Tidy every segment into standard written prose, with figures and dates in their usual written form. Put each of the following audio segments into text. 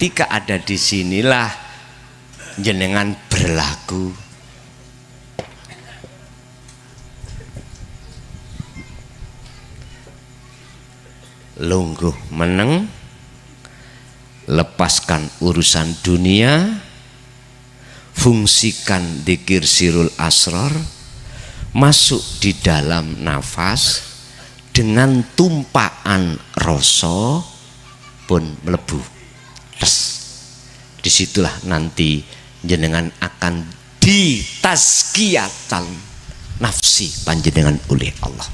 ketika ada di sinilah jenengan berlaku. Lungguh meneng, lepaskan urusan dunia, fungsikan dzikir sirul asror, masuk di dalam nafas dengan tumpaan rasa pun melebu. Disitulah nanti jenengan akan ditazkiyatan nafsi panjenengan oleh Allah.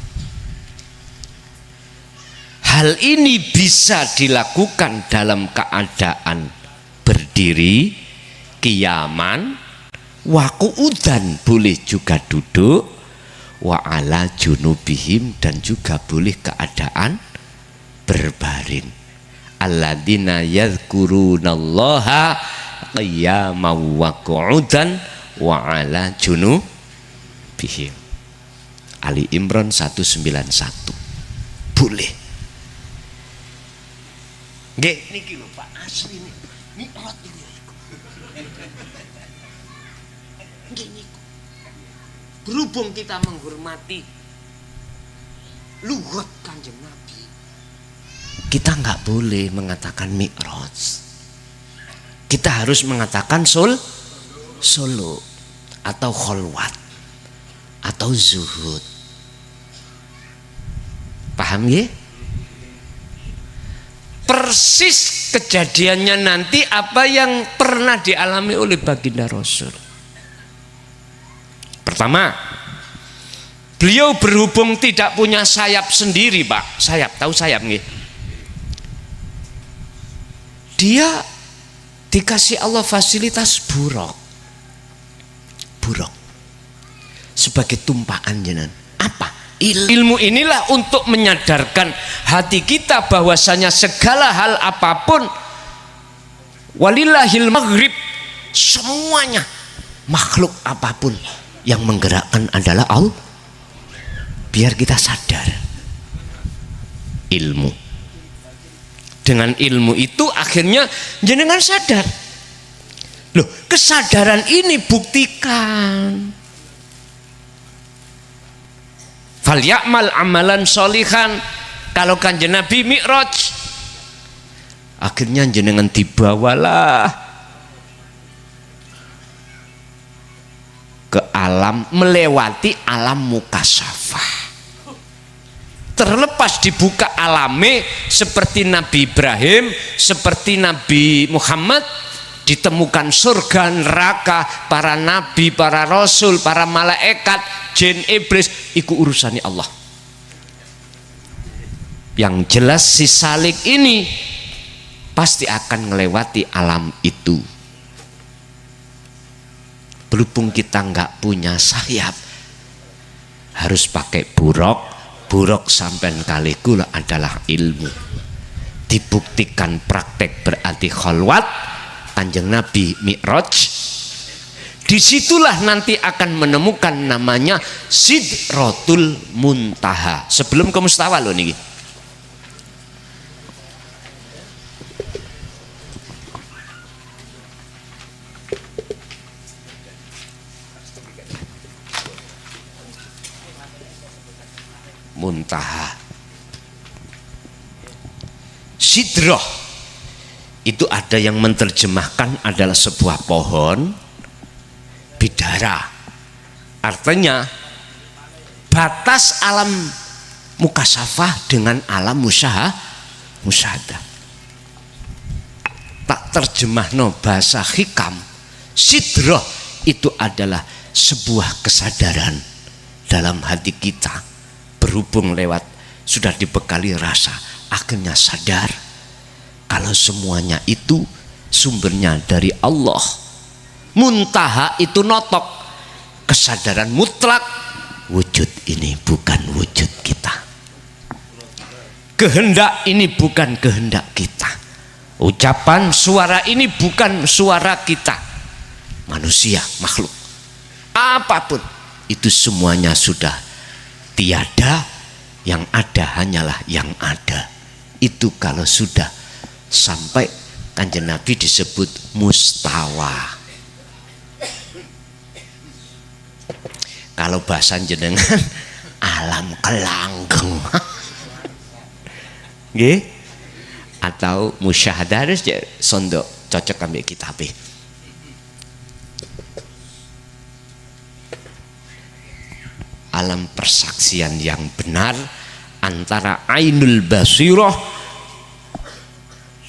Hal ini bisa dilakukan dalam keadaan berdiri, kiaman, waku'udan, boleh juga duduk, wa ala junubihim, dan juga boleh keadaan berbaring. Alladzina yadhkurunallaha qiyaman wa qu'udan wa ala junubihim. Ali Imran 191. Boleh. Nggih niki lho Pak, asli niki. Mi'raj iki. Nggih niku. Berhubung kita menghormati lugat Kanjeng Nabi, kita nggak boleh mengatakan Mi'raj. Kita harus mengatakan solo atau kholwat atau zuhud. Paham ya? Persis kejadiannya nanti apa yang pernah dialami oleh baginda Rasul. Pertama, beliau berhubung tidak punya sayap sendiri, Pak. Sayap, tahu sayap nggih? Dia dikasih Allah fasilitas buraq sebagai tumpaan jenengan. Apa? Ilmu inilah untuk menyadarkan hati kita bahwasanya segala hal apapun, walillahil maghrib, semuanya makhluk apapun yang menggerakkan adalah Allah. Biar kita sadar ilmu. Dengan ilmu itu akhirnya jenengan sadar. Loh, kesadaran ini buktikan. Fal ya'mal amalan sholihan. Kalau Kanjeng Nabi Mi'raj, akhirnya jenengan dibawalah ke alam, melewati alam mukasyafah. Terlepas dibuka alame seperti Nabi Ibrahim, seperti Nabi Muhammad, ditemukan surga, neraka, para nabi, para rasul, para malaikat, jin, iblis, iku urusannya Allah. Yang jelas si salik ini pasti akan melewati alam itu. Berhubung kita nggak punya sayap, harus pakai buraq sampean kali kula adalah ilmu. Dibuktikan praktek berarti kholwat. Kanjeng Nabi Mi'raj, disitulah nanti akan menemukan namanya Sidratul Muntaha. Sebelum ke Mustawa loh nih. Muntaha. Sidrah itu ada yang menerjemahkan adalah sebuah pohon bidara. Artinya batas alam mukasyafah dengan alam musyahadah. Tak terjemahno bahasa hikam, sidrah itu adalah sebuah kesadaran dalam hati kita. Berhubung lewat sudah dibekali rasa, akhirnya sadar kalau semuanya itu sumbernya dari Allah. Muntaha itu notok, kesadaran mutlak, wujud ini bukan wujud kita, kehendak ini bukan kehendak kita, ucapan suara ini bukan suara kita, manusia, makhluk apapun itu semuanya sudah tiada, yang ada hanyalah yang ada. Itu kalau sudah sampai Kanjeng Nabi disebut mustawa. Kalau bahasa jenengan alam kelanggeng. Nggih? Atau musyahadah sondok cocok ambil kitab. Alam persaksian yang benar antara ainul basirah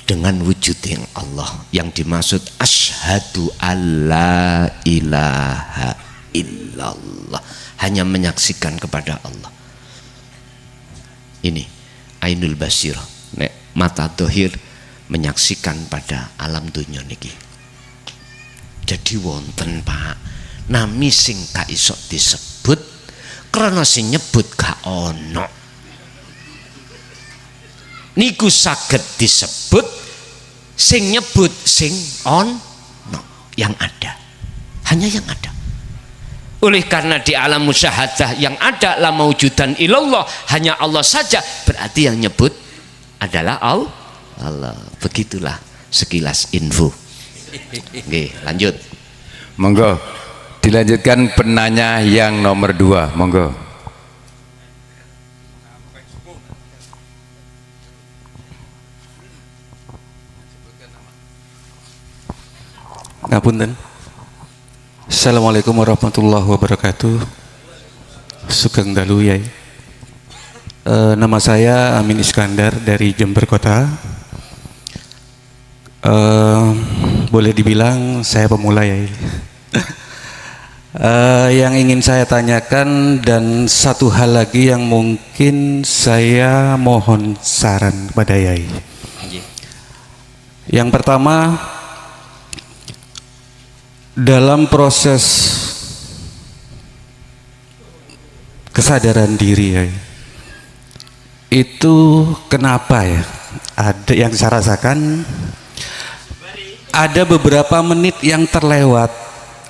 dengan wujud yang Allah, yang dimaksud asyhadu alla ilaha illallah, hanya menyaksikan kepada Allah. Ini ainul basirah, nek mata dohir menyaksikan pada alam dunia niki. Jadi wonten Pak nami sing ka iso disebut karena sing nyebut gak ono. Niku saged disebut sing nyebut sing ono, yang ada, hanya yang ada. Oleh karena di alam musyahadah yang ada la maujudan ilallah, hanya Allah saja, berarti yang nyebut adalah Allah. Begitulah sekilas info. Oke, lanjut. Monggo dilanjutkan penanya yang nomor 2, monggo. Ngapunten. Assalamualaikum warahmatullahi wabarakatuh. Sugeng dalu Yai. Nama saya Amin Iskandar dari Jember Kota. Boleh dibilang saya pemula Yai. Yang ingin saya tanyakan dan satu hal lagi yang mungkin saya mohon saran kepada Yai. Yang pertama, dalam proses kesadaran diri ya, itu kenapa ya ada yang saya rasakan, ada beberapa menit yang terlewat,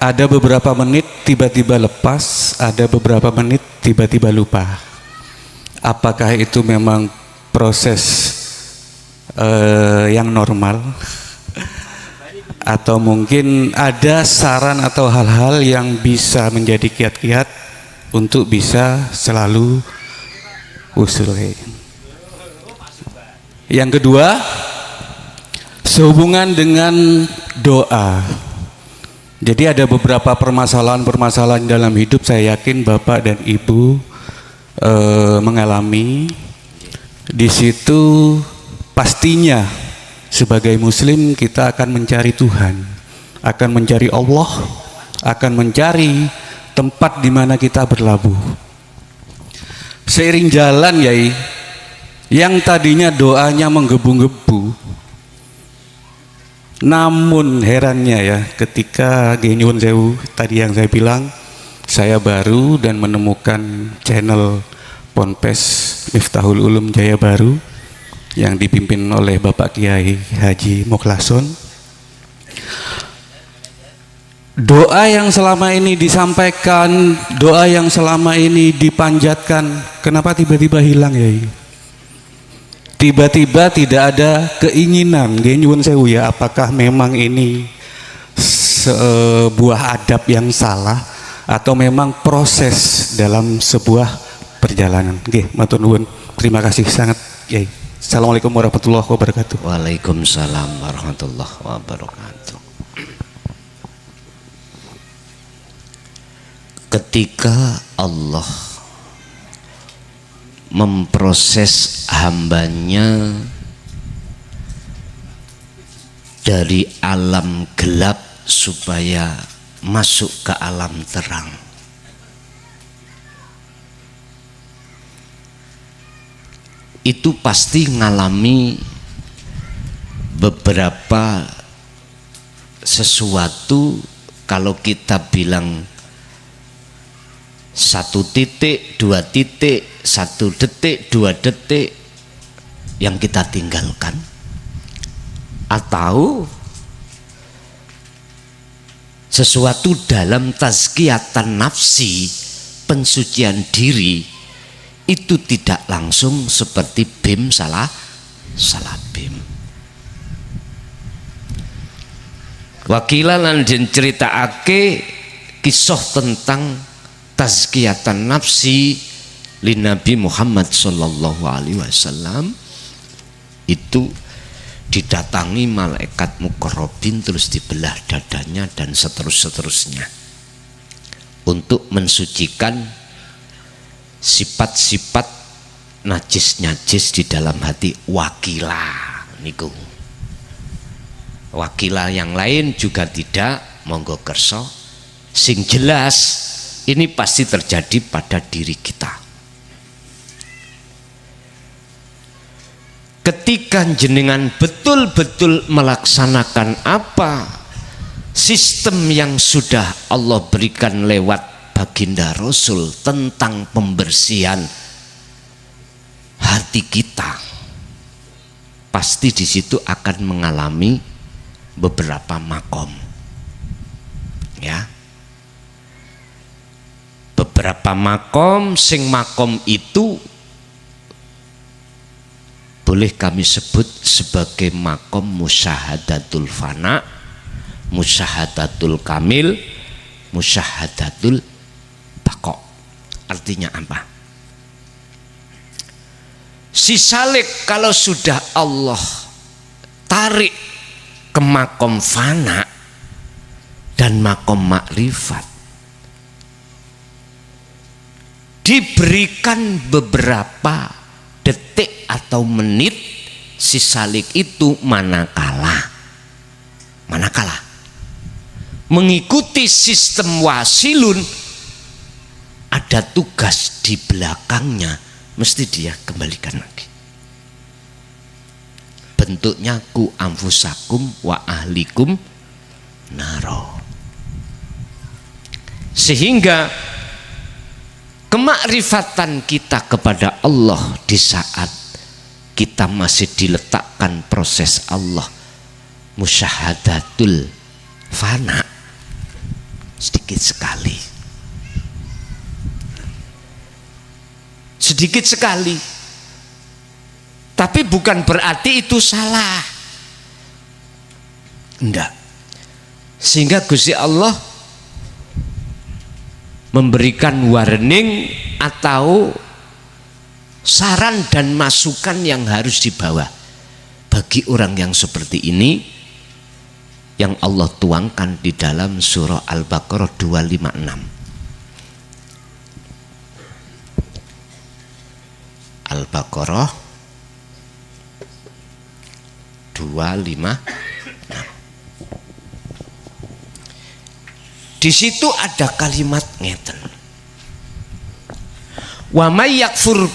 ada beberapa menit tiba-tiba lepas, ada beberapa menit tiba-tiba lupa. Apakah itu memang proses yang normal? Atau mungkin ada saran atau hal-hal yang bisa menjadi kiat-kiat untuk bisa selalu usul. Yang kedua, sehubungan dengan doa. Jadi ada beberapa permasalahan-permasalahan dalam hidup, saya yakin Bapak dan Ibu mengalami. Di situ pastinya sebagai muslim kita akan mencari Tuhan, akan mencari Allah, akan mencari tempat di mana kita berlabuh. Seiring jalan Yai, yang tadinya doanya menggebu-gebu, namun herannya ya, ketika Genyun Sewu tadi yang saya bilang, saya baru dan menemukan channel Ponpes Miftahul Ulum Jaya Baru yang dipimpin oleh Bapak Kiai Haji Mukhlason. Doa yang selama ini disampaikan, doa yang selama ini dipanjatkan, kenapa tiba-tiba hilang ya? Tiba-tiba tidak ada keinginan. Nyuwun sewu ya, apakah memang ini sebuah adab yang salah atau memang proses dalam sebuah perjalanan? Nggih, matur nuwun. Terima kasih sangat, Yai. Assalamualaikum warahmatullahi wabarakatuh. Waalaikumsalam warahmatullahi wabarakatuh. Ketika Allah memproses hambanya dari alam gelap supaya masuk ke alam terang, itu pasti ngalami beberapa sesuatu. Kalau kita bilang 1 titik, 2 titik, 1 detik, 2 detik yang kita tinggalkan, atau sesuatu dalam tazkiyatan nafsi, pensucian diri, itu tidak langsung seperti bim salah bim. Wakilan dan ceritaake kisah tentang tazkiyatan nafsi li Nabi Muhammad sallallahu alaihi wasallam itu didatangi malaikat muqarrabin terus dibelah dadanya dan seterusnya untuk mensucikan sifat-sifat najis-najis di dalam hati wakilah niku. Wakilah yang lain juga tidak, monggo kerso. Sing jelas ini pasti terjadi pada diri kita. Ketika jenengan betul-betul melaksanakan apa sistem yang sudah Allah berikan lewat baginda Rasul tentang pembersihan hati kita, pasti di situ akan mengalami beberapa makom, ya. Beberapa makom, sing makom itu boleh kami sebut sebagai makom musyahadatul fana, musyahadatul kamil, musyahadatul baqo. Artinya apa? Si salik kalau sudah Allah tarik ke makom fana dan makom makrifat, diberikan beberapa detik atau menit si salik itu manakala mengikuti sistem wasilun, ada tugas di belakangnya mesti dia kembalikan lagi. Bentuknya ku anfusakum wa ahlikum naro. Sehingga kemakrifatan kita kepada Allah di saat kita masih diletakkan proses Allah musyahadatul fana sedikit sekali, tapi bukan berarti itu salah, enggak. Sehingga Gusti Allah memberikan warning atau saran dan masukan yang harus dibawa bagi orang yang seperti ini, yang Allah tuangkan di dalam surah Al-Baqarah 256. Al-Baqarah 256. Di situ ada kalimat ngeten. Wa may yakfur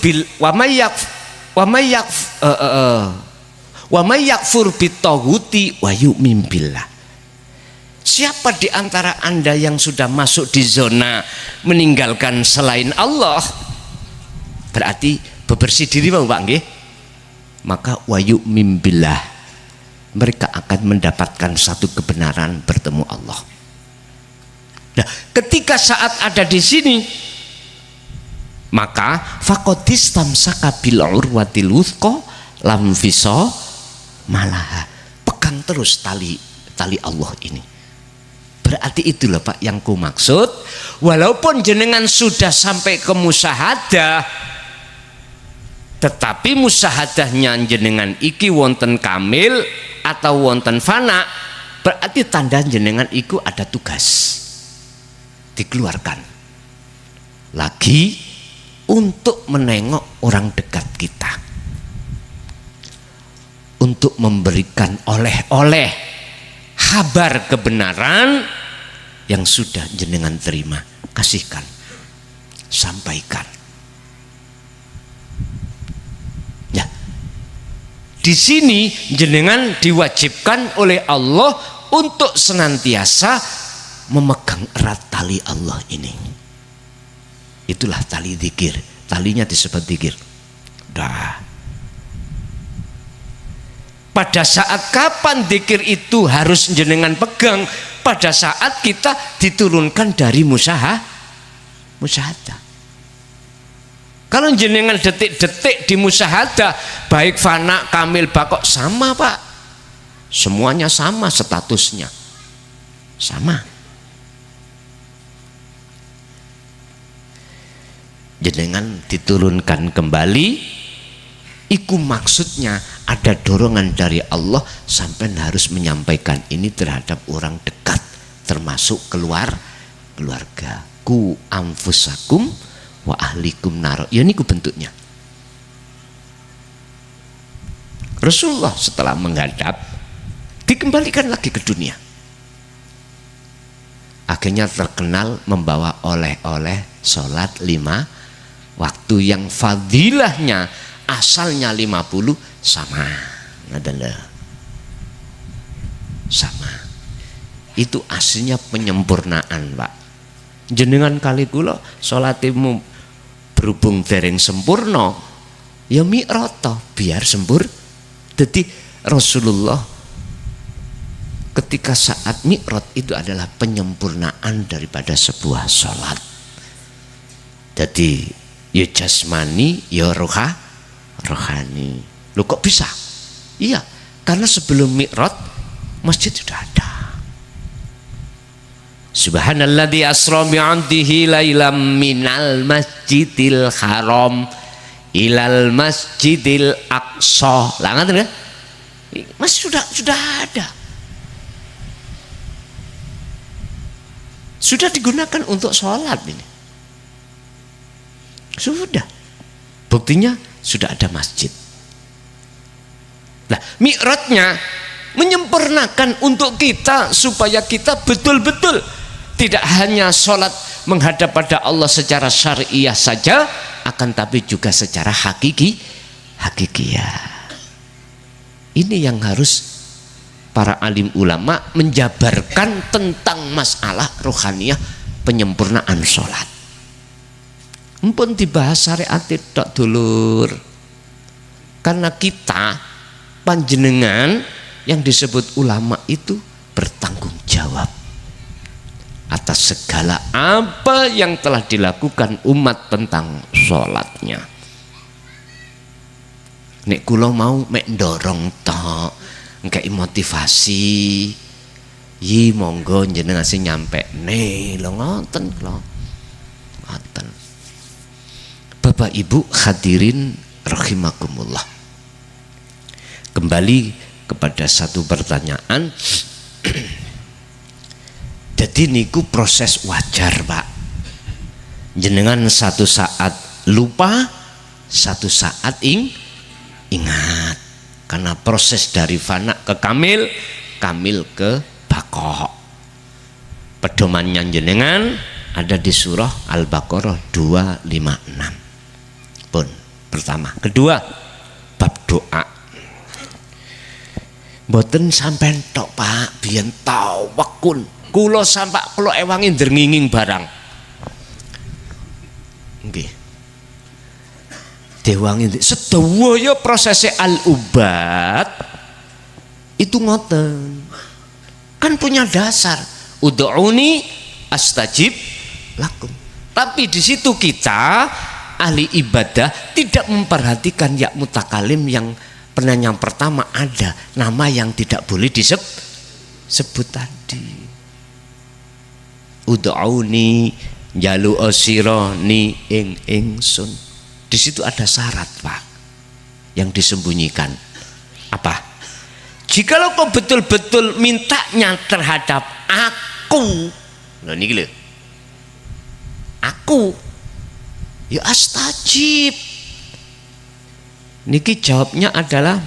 bitaghuti wa yu'min billah. Siapa di antara Anda yang sudah masuk di zona meninggalkan selain Allah, berarti bebersih diri mau Pak nggih? Maka wa yu'min billah, mereka akan mendapatkan satu kebenaran bertemu Allah. Nah, ketika saat ada di sini, maka faqadistamsaka bil urwatil wuthqa lam fisa malaha. Pegang terus tali Allah ini. Berarti itulah Pak yang ku maksud, walaupun jenengan sudah sampai ke musyahadah, tetapi musyahadahnya jenengan iki wonten kamil atau wonten fana, berarti tanda jenengan iku ada tugas dikeluarkan lagi untuk menengok orang dekat kita, untuk memberikan oleh-oleh kabar kebenaran yang sudah jenengan terima, kasihkan, sampaikan. Ya, di sini jenengan diwajibkan oleh Allah untuk senantiasa memegang erat tali Allah ini. Itulah tali zikir, talinya disebut zikir. Dah. Pada saat kapan zikir itu harus jenengan pegang? Pada saat kita diturunkan dari musyahadah. Kalau jenengan detik-detik di musyahadah, baik fana, kamil, baqo sama Pak, semuanya sama statusnya. sama. Jenengan diturunkan kembali, iku maksudnya ada dorongan dari Allah sampai harus menyampaikan ini terhadap orang dekat, termasuk keluarga. Ku anfusakum wa ahlikum naro. Ya niku bentuknya. Rasulullah setelah menghadap dikembalikan lagi ke dunia. Akhirnya terkenal membawa oleh-oleh sholat 5 waktu yang fadilahnya asalnya 50 sama. Adalah sama. Itu aslinya penyempurnaan, Pak. Jenengan kali kula salatimu berhubung dereng sempurna, ya mi'rata biar sempurna. Jadi Rasulullah ketika saat mi'raj itu adalah penyempurnaan daripada sebuah sholat. Jadi ya jasmani ya rohani. Loh kok bisa? Iya, karena sebelum mi'raj masjid sudah ada. Subhanalladzi asra bi'abdihi lailam minal masjidil haram ilal masjidil aqsa. Lah ngaten ya? Mas sudah ada. Sudah digunakan untuk sholat ini. Sudah. Buktinya sudah ada masjid. Nah, mi'rajnya menyempurnakan untuk kita supaya kita betul-betul tidak hanya sholat menghadap pada Allah secara syariah saja, akan tapi juga secara hakikiyah. Ini yang harus para alim ulama menjabarkan tentang masalah rohaniyah penyempurnaan sholat. Mumpun dibahas syariat tidak dulur, karena kita panjenengan yang disebut ulama itu bertanggung jawab atas segala apa yang telah dilakukan umat tentang sholatnya. Nek kula mau mek ndorong tok, ngkei motivasi, yi monggo jenengan sing nyampe nih lo ngoten lo ngoten. Bapak Ibu hadirin rahimakumullah, kembali kepada satu pertanyaan. Jadi niku proses wajar, Pak. Jenengan satu saat lupa, satu saat ingat. Karena proses dari fana ke kamil, kamil ke baqo. Pedomannya jenengan ada di surah Al-Baqarah 256. Pun pertama, kedua bab doa. Mboten sampean tok, Pak, biyen tawakul. Kula sampak kula ewangi ndrenginging barang. Nggih. Dewangi sedaya prosese al-ubat itu ngoten. Kan punya dasar. Ud'uni astajib lakum. Tapi di situ kita ahli ibadah tidak memperhatikan ya mutakalim yang penanya yang pertama ada nama yang tidak boleh disebut tadi. Ud'auni jalu osironi ingsun. Di situ ada syarat, Pak, yang disembunyikan. Apa? Jikalau kau betul-betul mintanya terhadap aku, nah ini aku, ya astajib. Niki jawabnya adalah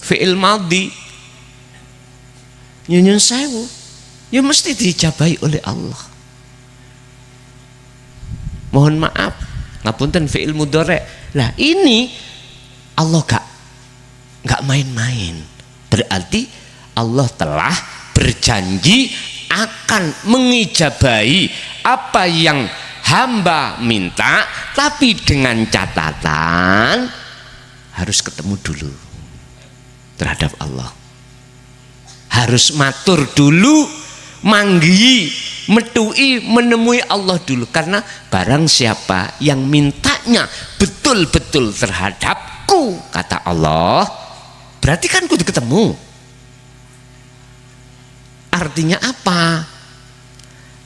fi'il madhi. Nyunyun sewu, ya mesti dijabahi oleh Allah. Mohon maaf, ngapunten fi'il mudhari'. Lah ini Allah gak main-main. Berarti Allah telah berjanji akan mengijabahi apa yang hamba minta, tapi dengan catatan harus ketemu dulu terhadap Allah. Harus matur dulu, manggi, metui, menemui Allah dulu. Karena barang siapa yang mintanya betul-betul terhadapku, kata Allah, berarti kan kudu ketemu. Artinya apa?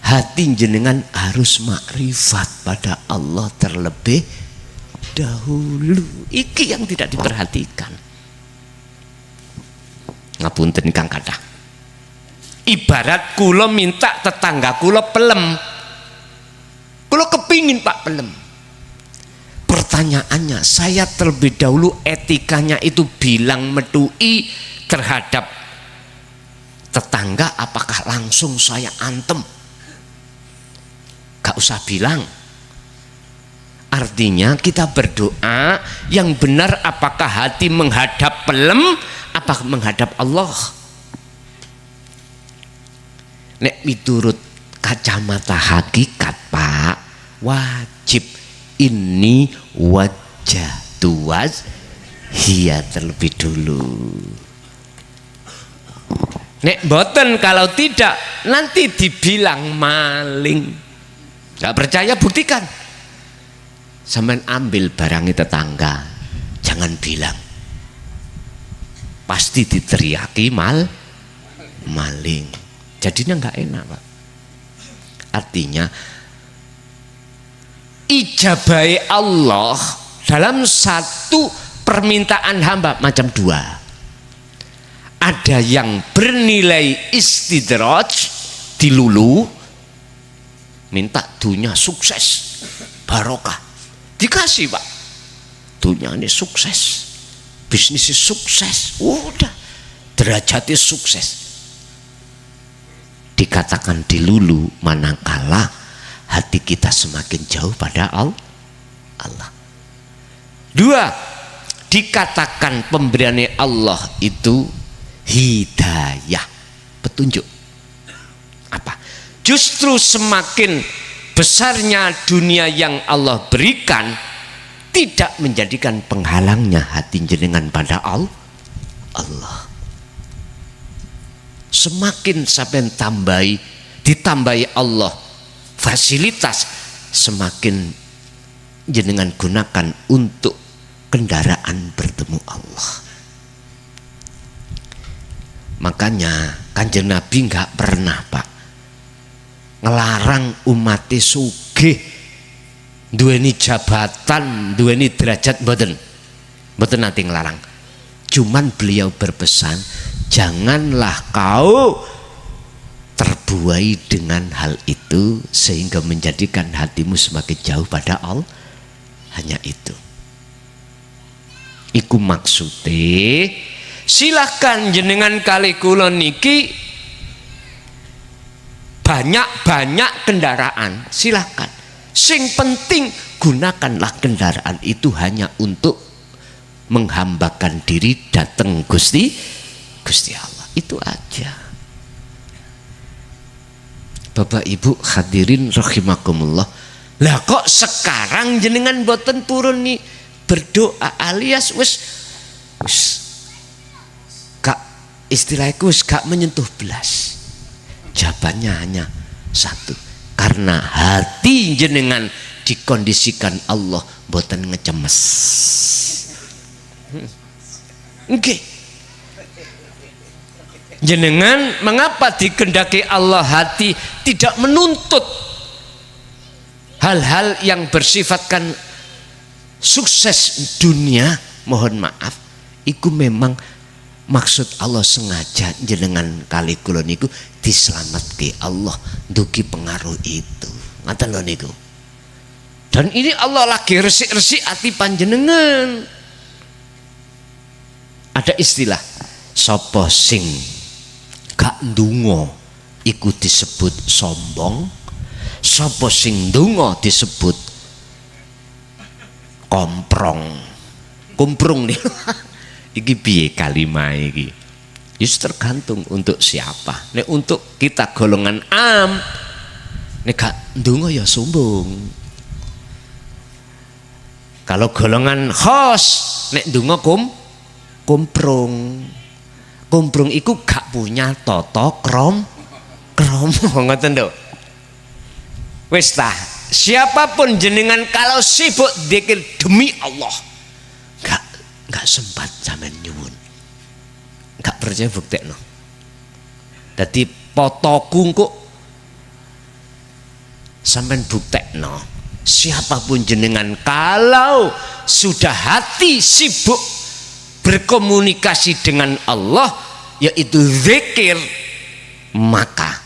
hati jenengan harus makrifat pada Allah terlebih dahulu. Iki yang tidak diperhatikan. Ngapunten Kang Kadah. Ibarat kula minta tetangga kula pelem. Kula kepingin Pak pelem. Pertanyaannya, saya terlebih dahulu etikanya itu bilang medui terhadap tetangga, apakah langsung saya antem? Gak usah bilang. Artinya kita berdoa yang benar, apakah hati menghadap pelem, apa menghadap Allah? Nek miturut kacamata hakikat Pak, wajib ini wajah tuas hiya terlebih dulu. Nek boten, kalau tidak nanti dibilang maling. Gak percaya buktikan. Sampean ambil barangnya tetangga, jangan bilang. Pasti diteriaki maling. Jadinya nggak enak Pak. Artinya ijabai Allah dalam satu permintaan hamba macam dua. Ada yang bernilai istidraj, dilulu, minta dunia sukses, barokah, dikasih Pak. Dunia ini sukses, bisnisnya sukses, udah derajatnya sukses. Dikatakan dilulu manakala hati kita semakin jauh pada Allah. Dua, dikatakan pemberian Allah itu hidayah, petunjuk. Apa? Justru semakin besarnya dunia yang Allah berikan, tidak menjadikan penghalangnya hati jenengan pada Allah. Semakin sampai ditambahi Allah fasilitas, semakin jenengan gunakan untuk kendaraan bertemu Allah. Makanya Kanjeng Nabi nggak pernah Pak ngelarang umatnya sugih, duweni jabatan, duweni derajat, mboten nanti ngelarang. Cuman beliau berpesan, janganlah kau terbuai dengan hal itu sehingga menjadikan hatimu semakin jauh pada Allah. Hanya itu. Iku maksudnya, silahkan jenengan kali kula niki banyak kendaraan, silahkan. Sing penting gunakanlah kendaraan itu hanya untuk menghambakan diri datang Gusti Allah. Itu aja. Bapak Ibu hadirin rahimakumullah. Lah kok sekarang jenengan boten purun nih berdoa alias wis gak, istilahku wis gak menyentuh belas. Jawabannya hanya satu, karena hati jenengan dikondisikan Allah boten ngecemes. Okay. Jenengan mengapa dikendaki Allah hati tidak menuntut hal-hal yang bersifatkan sukses dunia? Mohon maaf, itu memang maksud Allah sengaja jenengan kali kula niku diselamatke Allah duki pengaruh itu. Ngaten lho niku. Dan ini Allah lagi resik-resik hati panjenengan. Ada istilah sapa sing gak ndonga iku disebut sombong, sapa sing ndonga disebut komprong nih. Iki piye kalimah iki? Yus tergantung untuk siapa. Nek untuk kita golongan am, nek gak ndonga ya sombong. Kalau golongan khos, nek ndonga komprong iku gak punya toto kromo ngoten lho. Wis tah, siapapun jenengan kalau sibuk dzikir demi Allah, gak sempat sampean nyuwun. Gak percaya buktekno. Dadi potoku kok sampean buktekno siapapun jenengan kalau sudah hati sibuk berkomunikasi dengan Allah yaitu zikir, maka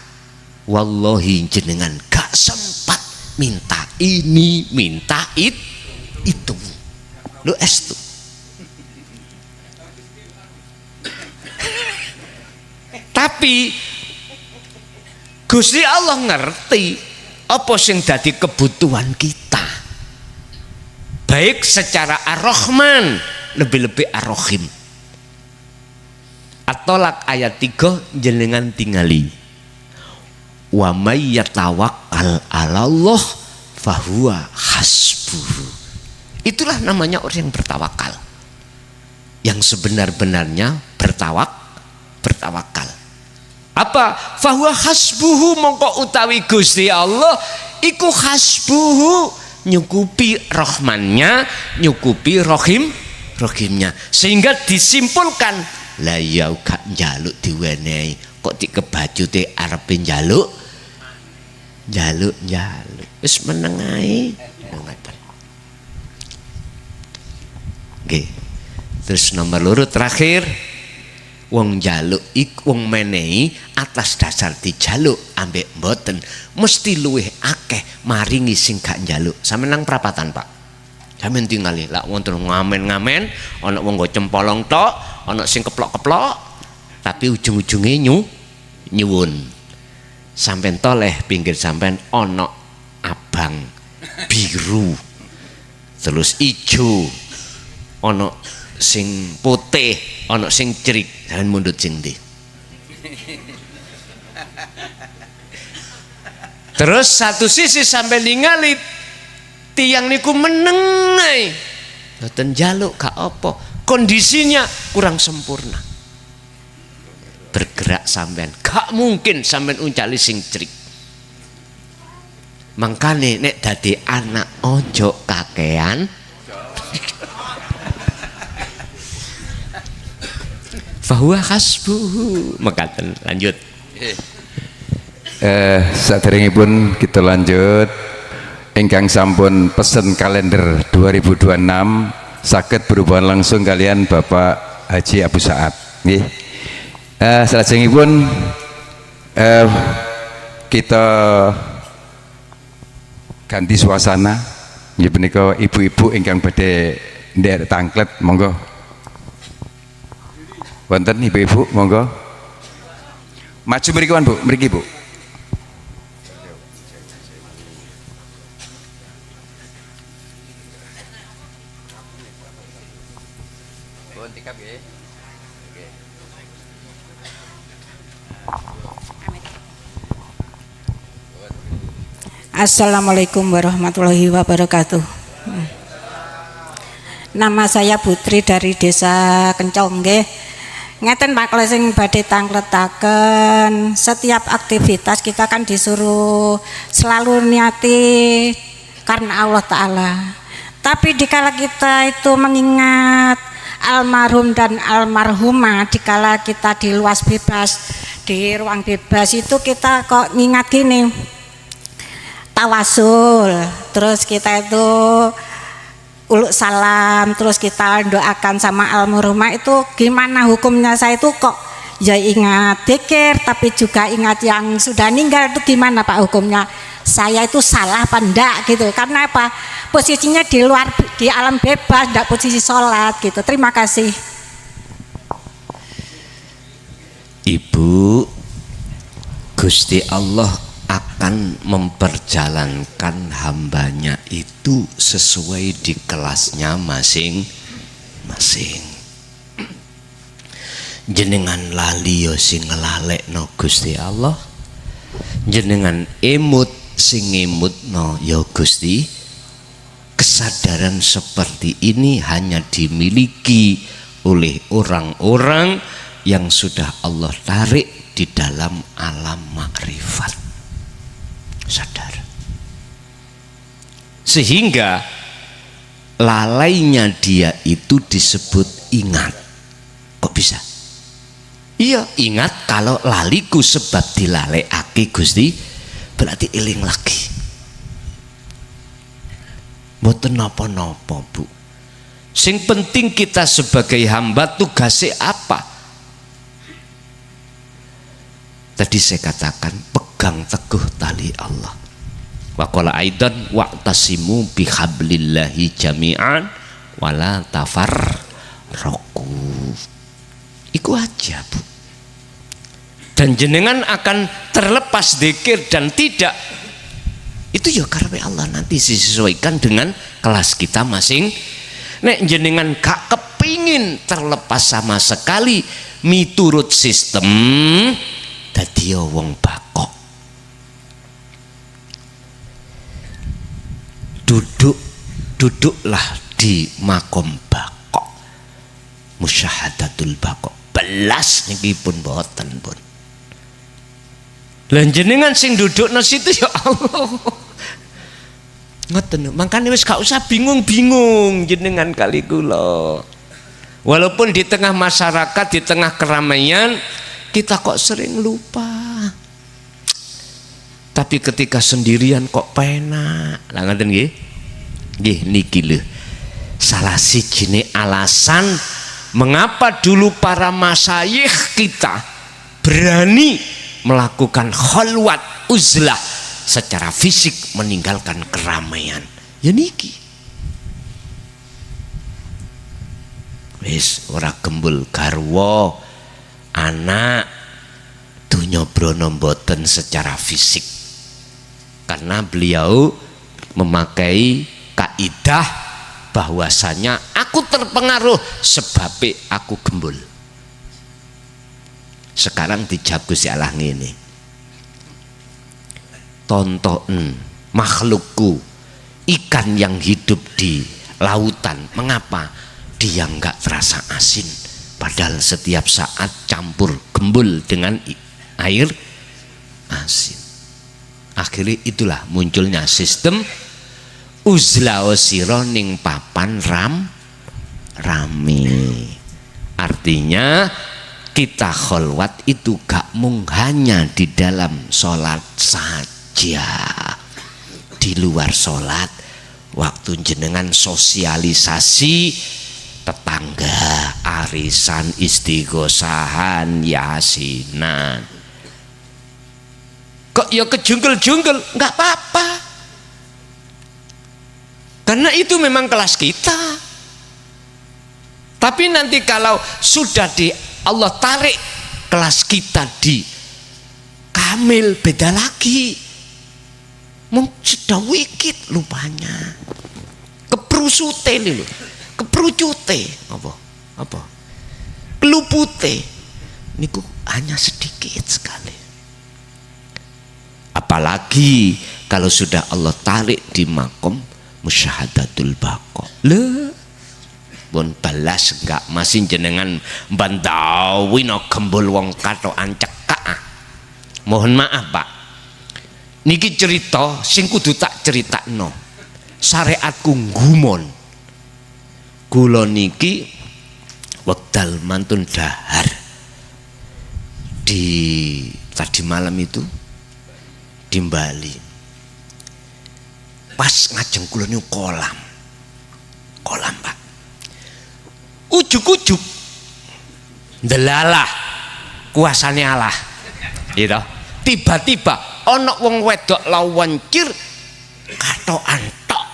wallahi jenengan gak sempat minta ini minta itu lu estu. Tapi Gusti Allah ngerti apa sing dadi kebutuhan kita, baik secara ar-Rahman lebih-lebih ar-Rahim. At-Tolak ayat 3 jenengan tingali wa may yatawakkal 'alallah fahuwa hasbuh. Itulah namanya orang yang bertawakal, yang sebenar-benarnya bertawakal. Apa? Fahuwa hasbuhu, mongko utawi Gusti Allah iku hasbuhu, nyukupi rahmannya, nyukupi rohimnya, sehingga disimpulkan lah ya gak njaluk diwenehi kok dikebajute arepe njaluk wis meneng ae. Nggih. Terus nomor loro terakhir, wong njaluk wong menehi atas dasar dijaluk ambek mboten mesti luwih akeh maringi sing gak njaluk. Sampe nang prapatan, Pak, sampeyan tingali lak wonten ngamen-ngamen ana wong nggo cempolong tok, ana sing keplok-keplok tapi ujung-ujunge nyuwun. Sampeyan toleh pinggir sampeyan ana abang, biru, terus ijo, ana sing putih, ana sing cerik, sampeyan mundhut sing ndi? Terus satu sisi sampai ningali tiang niku meneng ae, mboten njaluk gak apa, kondisinya kurang sempurna. Bergerak sampean, gak mungkin sampean uncali sing cerik. Mangkane nek dadi anak ojo kakean fahuwa hasbuhu. Mekaten lanjut. Saderengipun kita lanjut, ingkang sampun pesen kalender 2026 saged berhubungan langsung kalian Bapak Haji Abu Sa'ad nggih. Salajengipun kita ganti suasana. Nggih punika ibu-ibu ingkang badhe nderek tangklet, monggo. Wonten ibu-ibu, monggo. Maju mriki Bu, mriki Bu. Assalamualaikum warahmatullahi wabarakatuh. Nama saya Putri dari Desa Kencong nggih. Ngeten Pak, kalau sing badhe tangkletaken setiap aktivitas kita kan disuruh selalu niati karena Allah Ta'ala. Tapi dikala kita itu mengingat almarhum dan almarhumah, dikala kita di luas bebas, di ruang bebas itu kita kok ngingat gini, tawasul, terus kita itu uluk salam, terus kita doakan sama almarhumah, itu gimana hukumnya? Saya itu kok ya ingat dzikir tapi juga ingat yang sudah meninggal, itu gimana Pak hukumnya? Saya itu salah apa enggak gitu? Karena apa? Posisinya di luar, di alam bebas, enggak posisi sholat gitu. Terima kasih. Ibu, Gusti Allah akan memperjalankan hambanya itu sesuai di kelasnya masing-masing. Jenengan lali yo sing ngelalekno Gusti Allah, jenengan emut sing ngemutno yo Gusti. Kesadaran seperti ini hanya dimiliki oleh orang-orang yang sudah Allah tarik di dalam alam makrifat. Sadar, sehingga lalainya dia itu disebut ingat. Kok bisa? Iya, ingat kalau laliku sebab dilalekake Gusti, berarti eling lagi. Mboten napa-napa, Bu. Sing penting kita sebagai hamba tugasnya apa? Tadi saya katakan pegang teguh tali Allah. Wa qala aidan wa'tasimu bihablillahi jami'an wala tafarraqu. Iku aja, Bu. Dan jenengan akan terlepas dzikir dan tidak. Itu ya karena Allah nanti disesuaikan dengan kelas kita masing. Nek jenengan gak kepingin terlepas sama sekali miturut sistem, dadi wong bakok. Duduklah di makom bakok. Musyahadatul bakok. Belas niki pun boten pun. Lan jenengan sing dudukna situ ya Allah. Ngoten, makanya wis gak usah bingung-bingung jenengan kali kula. Walaupun di tengah masyarakat, di tengah keramaian, kita kok sering lupa. Tapi ketika sendirian kok penak. Lah ngoten nggih? Nggih niki lho. Salah sijine alasan mengapa dulu para masyayikh kita berani melakukan khalwat uzlah secara fisik, meninggalkan keramaian. Ya niki. Wis ora gembul garwa, anak, dunya brana mboten secara fisik. Karena beliau memakai kaidah bahwasanya aku terpengaruh sebab aku gembul. Sekarang dijago si Allah ngene. Tonton makhlukku, ikan yang hidup di lautan, mengapa dia nggak terasa asin padahal setiap saat campur gembul dengan air asin. Akhirnya itulah munculnya sistem uzla osiro ning papan rame. Artinya kita kholwat itu gak mung hanya di dalam sholat saja. Di luar sholat, waktu jenengan sosialisasi tetangga, arisan, istighosahan, yasinan. Kok ya kejungkel-jungkel? Nggak apa-apa. Karena itu memang kelas kita. Tapi nanti kalau sudah di Allah tarik kelas kita di kamil, beda lagi. Sudah wikit lupanya. Keprusute lho. Keprucute apa? Kelupute niku hanya sedikit sekali. Apalagi kalau sudah Allah tarik di makom musyahadatul baqo. Le pun balas enggak masih jenengan bandawi no gembul wong katokan cekak. Mohon maaf Pak, niki cerita sing kudu tak critakno. Syariatku ngumon. Kula niki wekdal mantun dahar di tadi malam itu di Bali. Pas ngajeng kula niku kolam Pak. Ujuk-ujuk ndelalah kuasane Allah. Gitu. Tiba-tiba ana wong wedok lawancir katokan tok.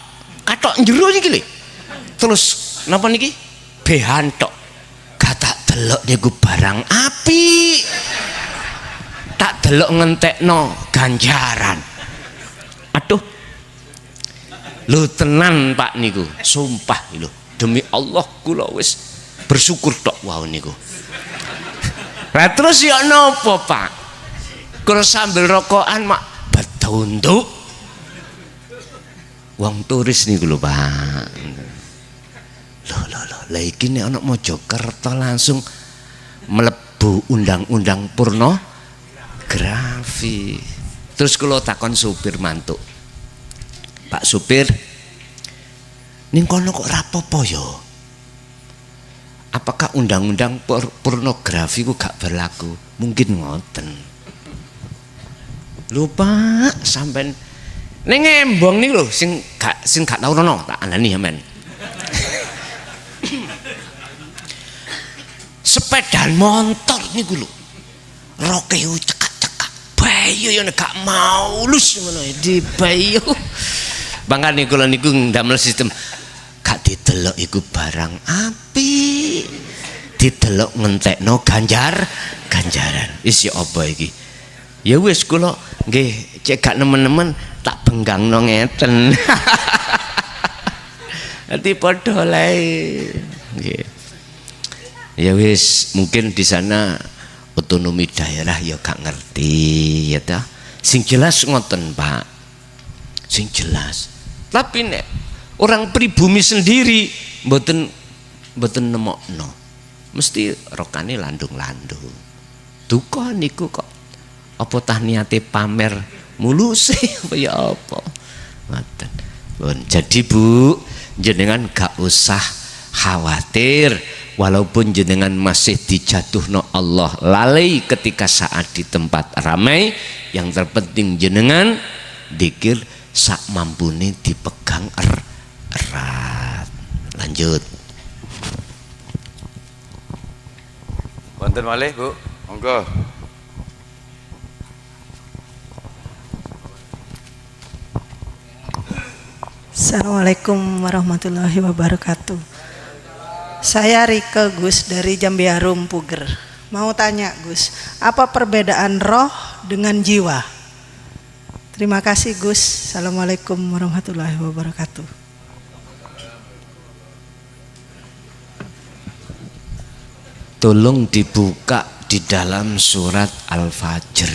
Katok njero niki lho. Terus napa niki? Behan tok. Gak tak delok niku barang api. Tak delok ngentekno ganjaran. Aduh. Lho tenan Pak niku, sumpah lho. Demi Allah kula wis bersyukur tok wau niku. Lah terus ya napa Pak? Kula sambil rokokan mak betunduk. Wong turis niku lho Pak. Loh, lah iki nek ana Mojokerto langsung mlebu undang-undang pornografi. Terus kula takon supir mantuk. Pak supir, ning kono kok rapopo ya? Apakah undang-undang pornografi ku gak berlaku? Mungkin ngoten. Lupa sampean Ning embong niku lho sing gak tau rono tak andani ya men. Sepedaan motor niku lho. Roke cekak-cekak. Bayu yang gak mau lus ngono di bayu. Bangkane kula niku ndamel sistem gak didelok iku barang apik. Didelok ngentekno ganjaran. Wis ya apa iki? Ya wis kula nggih cek gak nemen-nemen tak benggangno ngeten. Nanti padha lae. Nggih. Ya wis mungkin di sana otonomi daerah ya gak ngerti ya ta. Sing jelas ngoten Pak. Sing jelas. Tapi nek orang pribumi sendiri mboten nemokno. Mesti rokane landung-landung. Duka niku kok apa tah niate pamer mulus apa ya apa. Ngoten. Jadi Bu, jenengan gak usah khawatir. Walaupun jenengan masih dijatuhno Allah lalai ketika saat di tempat ramai, yang terpenting jenengan dikir sak mampune dipegang erat. Lanjut. Wonten malih Bu, monggo. Assalamualaikum warahmatullahi wabarakatuh. Saya Rike Gus dari Jambiarum Puger. Mau tanya Gus, apa perbedaan roh dengan jiwa? Terima kasih Gus. Assalamualaikum warahmatullahi wabarakatuh. Tolong dibuka di dalam surat Al-Fajr.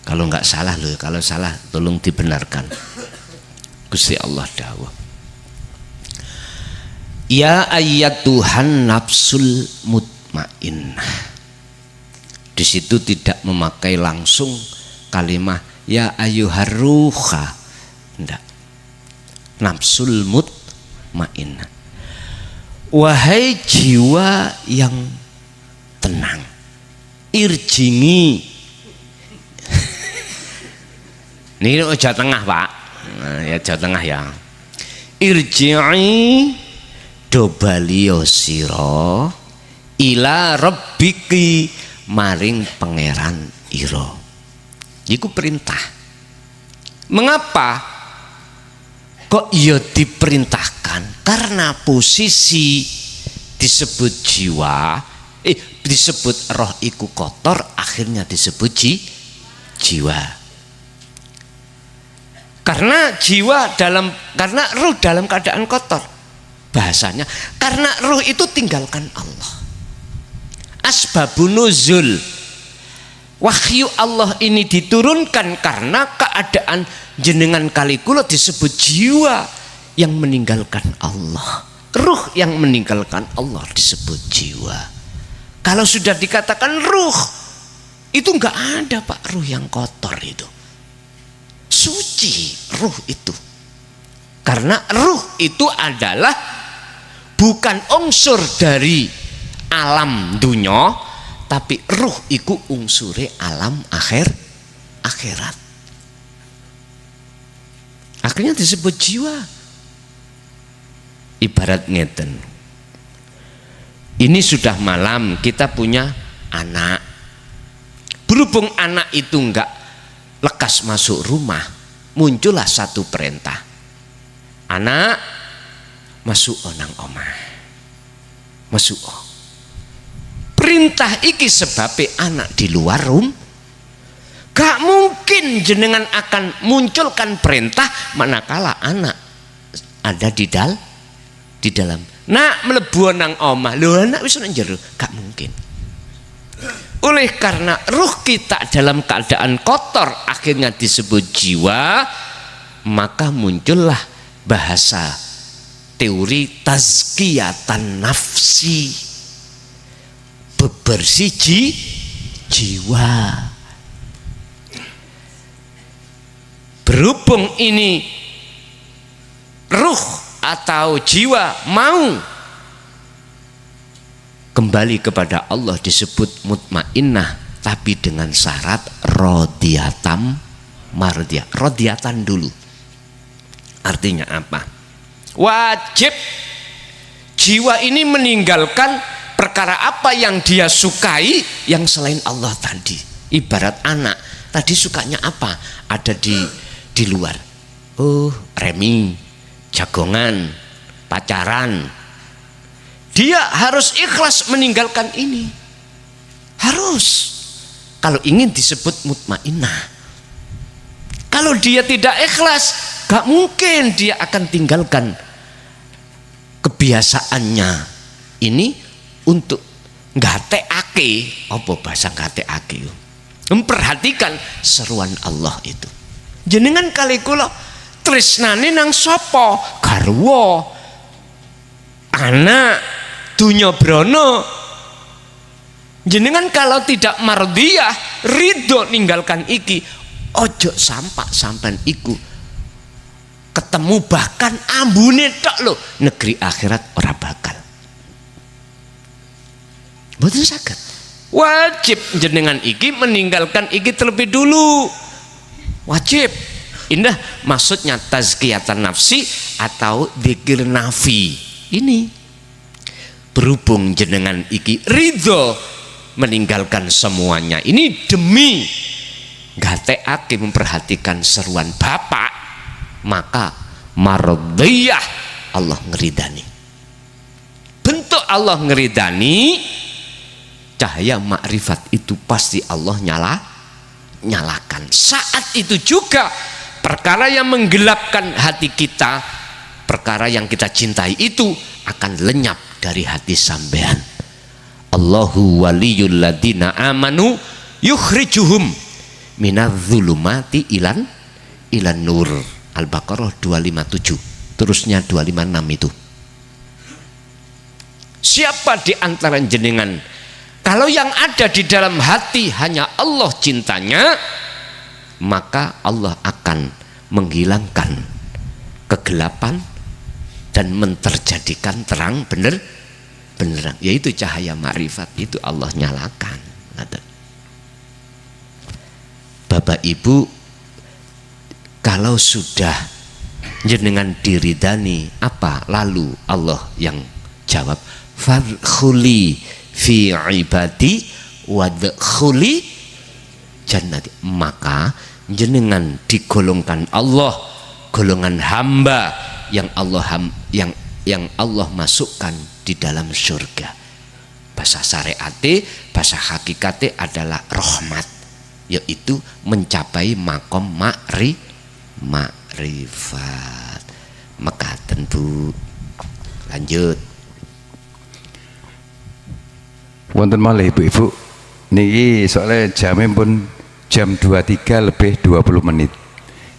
Kalau nggak salah loh, kalau salah tolong dibenarkan. Gusti Allah dawuh. Ya ayyatuhan nafsul mutmainnah. Di situ tidak memakai langsung kalimat ya ayyuhar ruha. Enggak. Nafsul mutmainnah. Wahai jiwa yang tenang. Irjingi. Ini Jawa Tengah Pak. Nah, ya Jawa Tengah ya. Irji'i dobalio siro ila rabbiki maring pangeran iro. Iku perintah. Mengapa kok ya diperintahkan? Karena posisi disebut jiwa, disebut roh iku kotor, akhirnya disebut jiwa. Karena karena ruh dalam keadaan kotor. Bahasanya karena ruh itu tinggalkan Allah. Asbabun nuzul, wahyu Allah ini diturunkan karena keadaan jenengan kali kula disebut jiwa yang meninggalkan Allah. Ruh yang meninggalkan Allah disebut jiwa. Kalau sudah dikatakan ruh, itu enggak ada Pak ruh yang kotor itu. Suci ruh itu. Karena ruh itu adalah bukan unsur dari alam dunya, tapi ruh iku unsure alam akhirat. Akhirnya disebut jiwa. Ibarat ngeten. Ini sudah malam, kita punya anak. Berhubung anak itu enggak lekas masuk rumah, muncullah satu perintah. Anak masuk nang omah. Masuk. Perintah iki sebabnya anak di luar gak mungkin jenengan akan munculkan perintah manakala anak ada di dalam. Nak mlebu nang omah. Lho anak wis nang jero, gak mungkin. Oleh karena ruh kita dalam keadaan kotor akhirnya disebut jiwa, maka muncullah bahasa teori tazkiyatan nafsi, bebersih jiwa. Berhubung ini ruh atau jiwa mau kembali kepada Allah disebut mutmainnah, tapi dengan syarat rodiyatam mardiyah, rodiatan dulu. Artinya apa? Wajib jiwa ini meninggalkan perkara apa yang dia sukai yang selain Allah tadi. Ibarat anak tadi sukanya apa? Ada di luar. Oh, remi, jagongan, pacaran. Dia harus ikhlas meninggalkan ini. Harus. Kalau ingin disebut mutmainnah. Kalau dia tidak ikhlas, gak mungkin dia akan tinggalkan kebiasaannya ini untuk ngateake. Apa bahasa ngateake? Memperhatikan seruan Allah itu. Jenengan kali kula tresnane nang sapa? Garwa, anak, dunya brana. Jenengan kalau tidak mardiyah, ridho ninggalkan iki, ojo sampai iku ketemu bahkan ambune tok lho, negeri akhirat ora bakal. Mboten saged. Wajib jenengan iki meninggalkan iki terlebih dulu. Wajib. Indah maksudnya tazkiyatan nafsi atau dzikir nafi. Ini berhubung jenengan iki ridho meninggalkan semuanya ini demi gateake memperhatikan seruan Bapak, maka mardiyah Allah ngeridani. Bentuk Allah ngeridani, cahaya makrifat itu pasti Allah nyalakan. Saat itu juga perkara yang menggelapkan hati kita, perkara yang kita cintai itu akan lenyap dari hati sampean. Allahu waliyul ladina amanu yukhrijuhum minadz-dzulumati ilan nur. Al-Baqarah 257, terusnya 256 itu. Siapa di antara jenengan kalau yang ada di dalam hati hanya Allah cintanya, maka Allah akan menghilangkan kegelapan dan menterjadikan terang beneran, yaitu cahaya makrifat itu Allah nyalakan. Bapak Ibu, kalau sudah jenengan diridani, apa lalu Allah yang jawab, fadkhuli fi ibadi wadkhuli jannati, maka jenengan digolongkan Allah, golongan hamba yang Allah masukkan di dalam surga. Bahasa syariate, bahasa hakikate adalah rahmat, yaitu mencapai makom makrifat. Mekaten Bu. Lanjut. Wonten malih ibu-ibu niki soalnya jamnya pun jam 23 lebih 20 menit.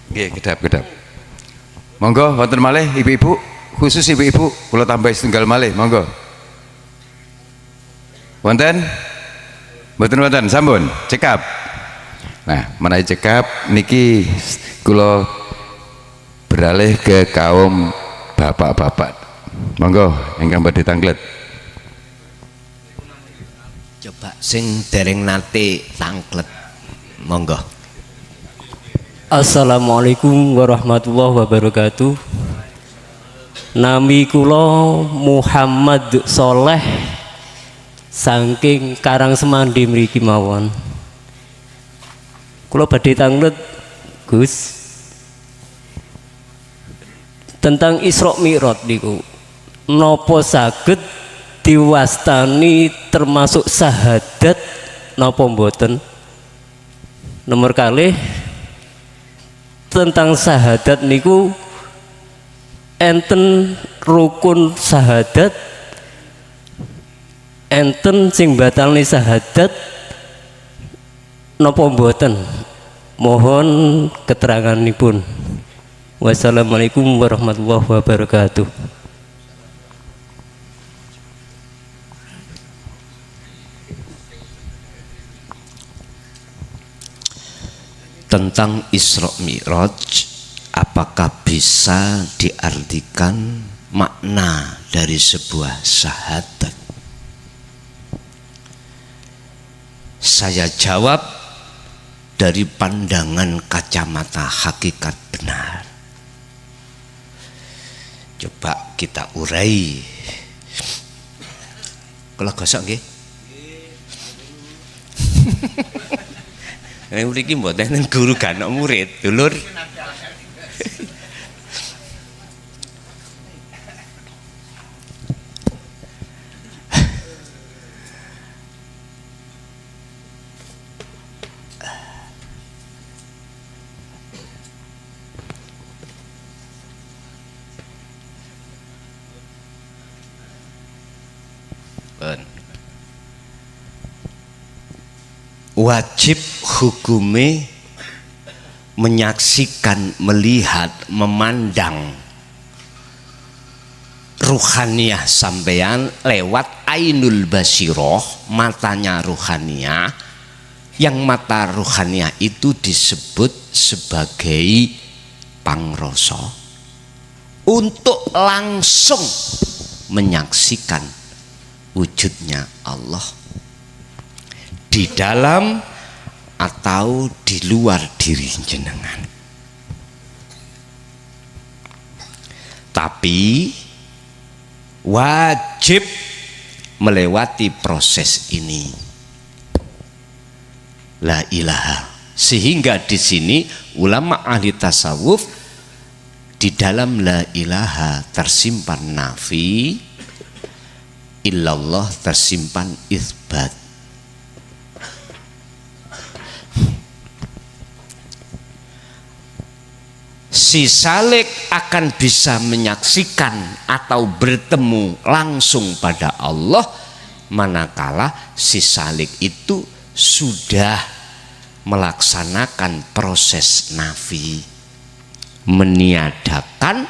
Nggih, kedap. Monggo wonten malih ibu-ibu, khusus ibu-ibu kula tambah setunggal malih, monggo. Wonten? Mboten sampun cekap. Nah, menawi cekap niki kula beralih ke kaum bapak-bapak. Monggo ingkang badhe tanglet. Coba sing dereng nate tanglet, monggo. Assalamualaikum warahmatullahi wabarakatuh. Nami kula Muhammad Soleh saking Karangsemandi mriki mawon. Kula badhe tanglet Gus tentang Isra Mi'raj niku. Napa saged diwastani termasuk syahadat napa mboten? Nomor kalih tentang syahadat niku enten rukun syahadat, enten sing batalni syahadat napa mboten? Mohon keteranganipun. Wassalamualaikum warahmatullahi wabarakatuh. Tentang Isra Mi'raj, apakah bisa diartikan makna dari sebuah syahadat? Saya jawab, dari pandangan kacamata hakikat benar. Coba kita urai. Kalau gosok nggih. Nek mriki mboten guru gak ana murid, dulur. Wajib hukume menyaksikan, melihat, memandang ruhaniyah sampeyan lewat ainul basiroh, matanya ruhaniyah. Yang mata ruhaniyah itu disebut sebagai pangroso, untuk langsung menyaksikan wujudnya Allah di dalam atau di luar diri jenengan. Tapi wajib melewati proses ini, la ilaha. Sehingga di sini ulama ahli tasawuf di dalam la ilaha tersimpan nafi, illallah tersimpan itsbat. Si salik akan bisa menyaksikan atau bertemu langsung pada Allah manakala si salik itu sudah melaksanakan proses nafi, meniadakan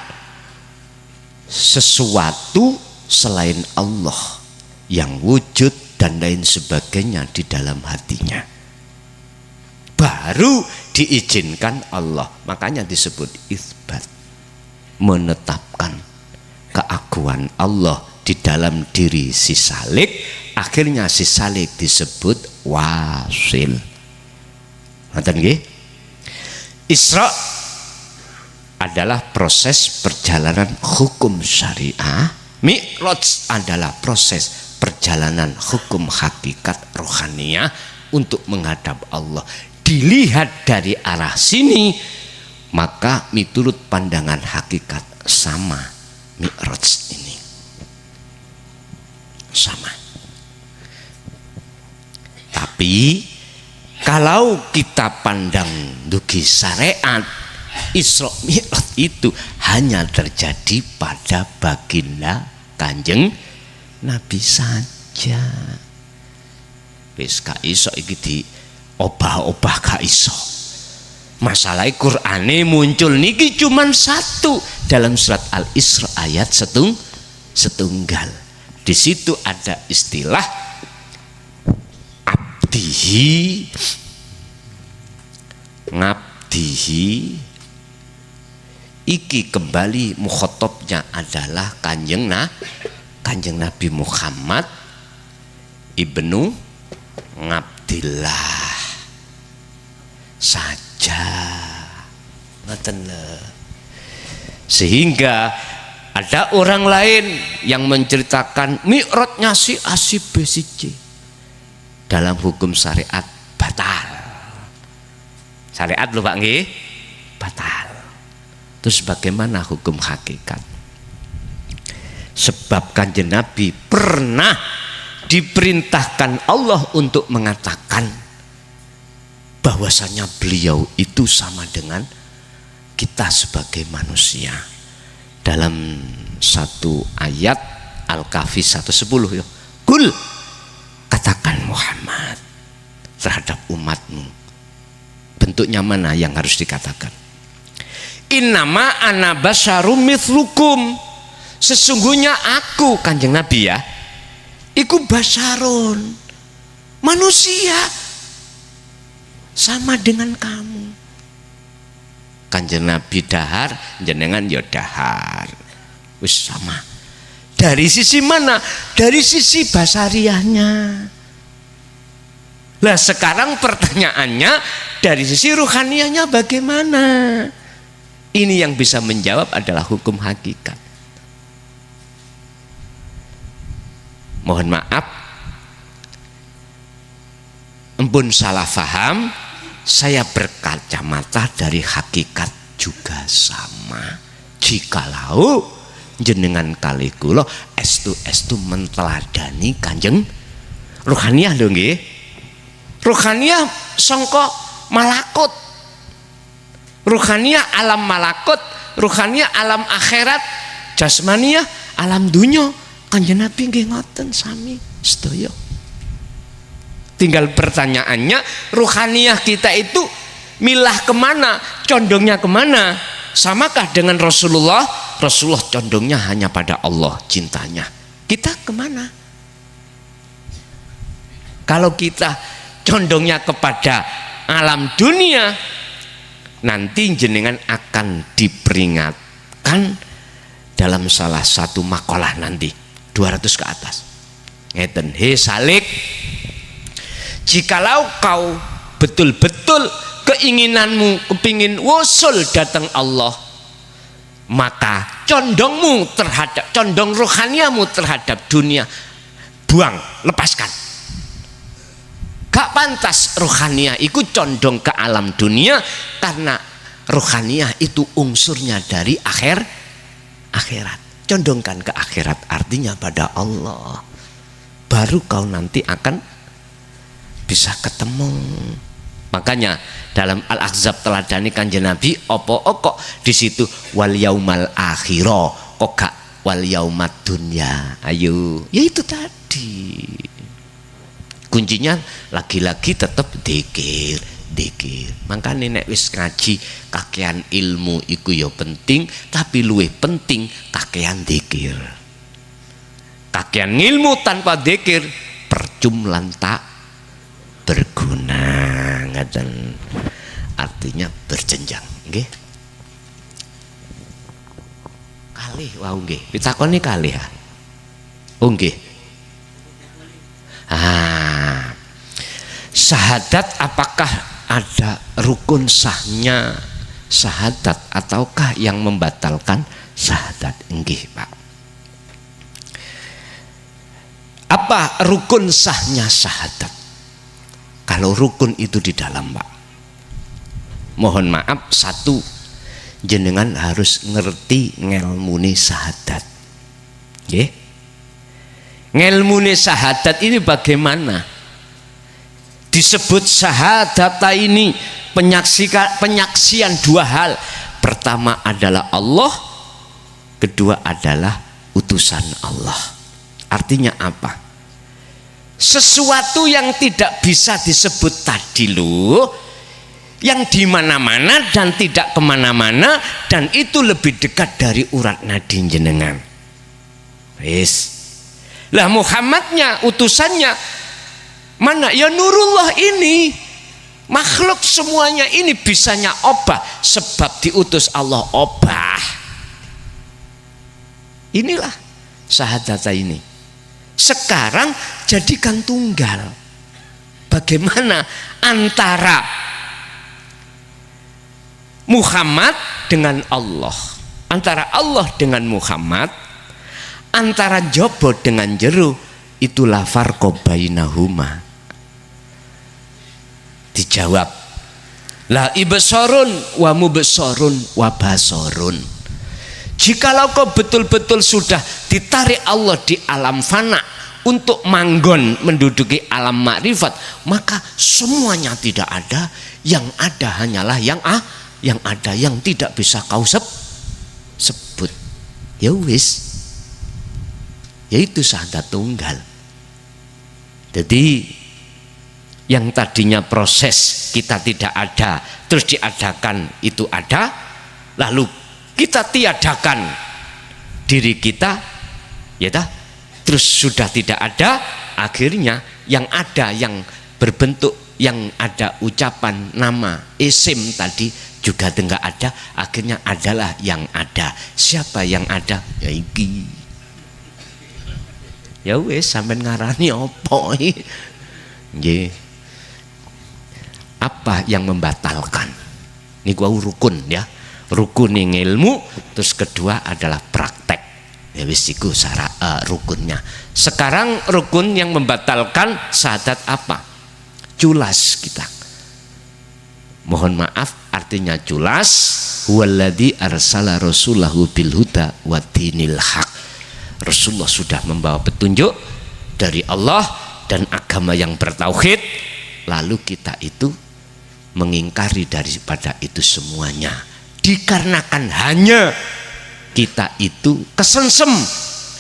sesuatu selain Allah yang wujud dan lain sebagainya di dalam hatinya, baru diizinkan Allah. Makanya disebut itsbat, menetapkan keagungan Allah di dalam diri si salik. Akhirnya si salik disebut wasil. Ngoten nggih? Isra adalah proses perjalanan hukum syariah, Mi'raj adalah proses perjalanan hukum hakikat rohaniyah untuk menghadap Allah. Dilihat dari arah sini, maka miturut pandangan hakikat sama Mi'raj ini. Sama. Tapi kalau kita pandang dugi syariat, Isra Mi'raj itu hanya terjadi pada baginda Kanjeng Nabi saja. Wis gak iso iki di obah-obah gak iso. Masalah Qur'ane muncul niki cuman satu dalam surat Al-Isra ayat setunggal. Di situ ada istilah abdihi, ngabdihi. Iki kembali mukhotobnya adalah Kanjeng Nabi Muhammad ibnu Ngabdillah saja. Sehingga ada orang lain yang menceritakan Mi'rajnya si A si B si C. Dalam hukum syariat batal. Syariat lho Pak nggih, batal. Terus bagaimana hukum hakikat? Sebab Kanjeng Nabi pernah diperintahkan Allah untuk mengatakan bahwasanya beliau itu sama dengan kita sebagai manusia. Dalam satu ayat Al-Kahfi 1:10 ya. Kul, katakan Muhammad terhadap umatmu. Bentuknya mana yang harus dikatakan? Innama ana basyarum mithlukum. Sesungguhnya aku, Kanjeng Nabi ya, iku basyarun, manusia sama dengan kamu. Kanjeng Nabi dahar, jenengan ya dahar, wis sama. Dari sisi mana? Dari sisi basariahnya. Lah sekarang pertanyaannya, dari sisi ruhaniahnya bagaimana? Ini yang bisa menjawab adalah hukum hakikat. Mohon maaf, empun salah faham, saya berkacamata dari hakikat juga sama. Jikalau jenengan kali kula estu menteladani Kanjeng ruhaniah lho nggih. Ruhaniah sangka malakut. Ruhaniah alam malakut, ruhaniah alam akhirat, jasmaniah alam dunya. Kanjeng Nabi nggih ngoten sami sedaya. Tinggal pertanyaannya, ruhaniah kita itu milah kemana, condongnya kemana? Samakah dengan Rasulullah? Rasulullah condongnya hanya pada Allah cintanya. Kita kemana? Kalau kita condongnya kepada alam dunia, nanti jenengan akan diperingatkan dalam salah satu makalah nanti 200 ke atas. Ngeten, he salik, jikalau kau betul-betul keinginanmu kepingin wusul datang Allah, maka condongmu terhadap, condong rohaniamu terhadap dunia buang, lepaskan. Gak pantas rohaniah itu condong ke alam dunia, karena rohaniah itu unsurnya dari akhirat. Condongkan ke akhirat, artinya pada Allah, baru kau nanti akan bisa ketemu. Makanya dalam Al-Ahzab teladani Kanjeng Nabi opo di situ wal yaumal akhirah, kok gak wal yaumat dunya. Ayo, ya itu tadi kuncinya, lagi-lagi tetap dzikir. Makanya nek wis ngaji kakean ilmu iku ya penting, tapi luwih penting kakean dzikir. Kakean ilmu tanpa dzikir percuma lan tak berguna, ngaten. Artinya berjenjang, nggih. Kalih wau nggih. Pitakoni kalih ha. Oh nggih. Syahadat, apakah ada rukun sahnya syahadat ataukah yang membatalkan syahadat? Nggih, Pak. Apa rukun sahnya syahadat? Kalau rukun itu di dalam, Pak, mohon maaf, satu, jenengan harus ngerti ngelmune syahadat. Nggih. Ngelmune syahadat ini bagaimana? Disebut syahadat ini penyaksian dua hal. Pertama adalah Allah, kedua adalah utusan Allah. Artinya apa? Sesuatu yang tidak bisa disebut tadi loh, yang di mana-mana dan tidak kemana-mana, dan itu lebih dekat dari urat nadi jenengan. Wis. Lah Muhammadnya, utusannya mana? Ya Nurullah ini. Makhluk semuanya ini bisanya obah, sebab diutus Allah obah. Inilah syahadat ini. Sekarang jadikan tunggal. Bagaimana antara Muhammad dengan Allah, antara Allah dengan Muhammad, antara jobo dengan jero, itulah farqa bainahuma. Dijawab, la ibsarun wa mubsarun wa basarun. Jikalau kau betul-betul sudah ditarik Allah di alam fana untuk manggon menduduki alam makrifat, maka semuanya tidak ada, yang ada hanyalah yang ada, yang tidak bisa kau sebut. Ya wis, yaitu syahadat tunggal. Jadi yang tadinya proses kita tidak ada terus diadakan itu ada, lalu kita tiadakan diri kita, ya dah, terus sudah tidak ada, akhirnya yang ada, yang berbentuk, yang ada ucapan nama isim tadi juga tidak ada, akhirnya adalah yang ada. Siapa yang ada? Ya iki. Ya wes, sampai ngarani opo nggih. Apa yang membatalkan? Ini gua rukun ya. Rukun yang ilmu, terus kedua adalah praktek. Ya wis iku rukunnya. Sekarang rukun yang membatalkan syahadat apa? Culas kita. Mohon maaf, artinya culas. Huwaladzi arsala rasulahu bil huda wa dinil haq. Rasulullah sudah membawa petunjuk dari Allah dan agama yang bertauhid, lalu kita itu mengingkari daripada itu semuanya, dikarenakan hanya kita itu kesengsem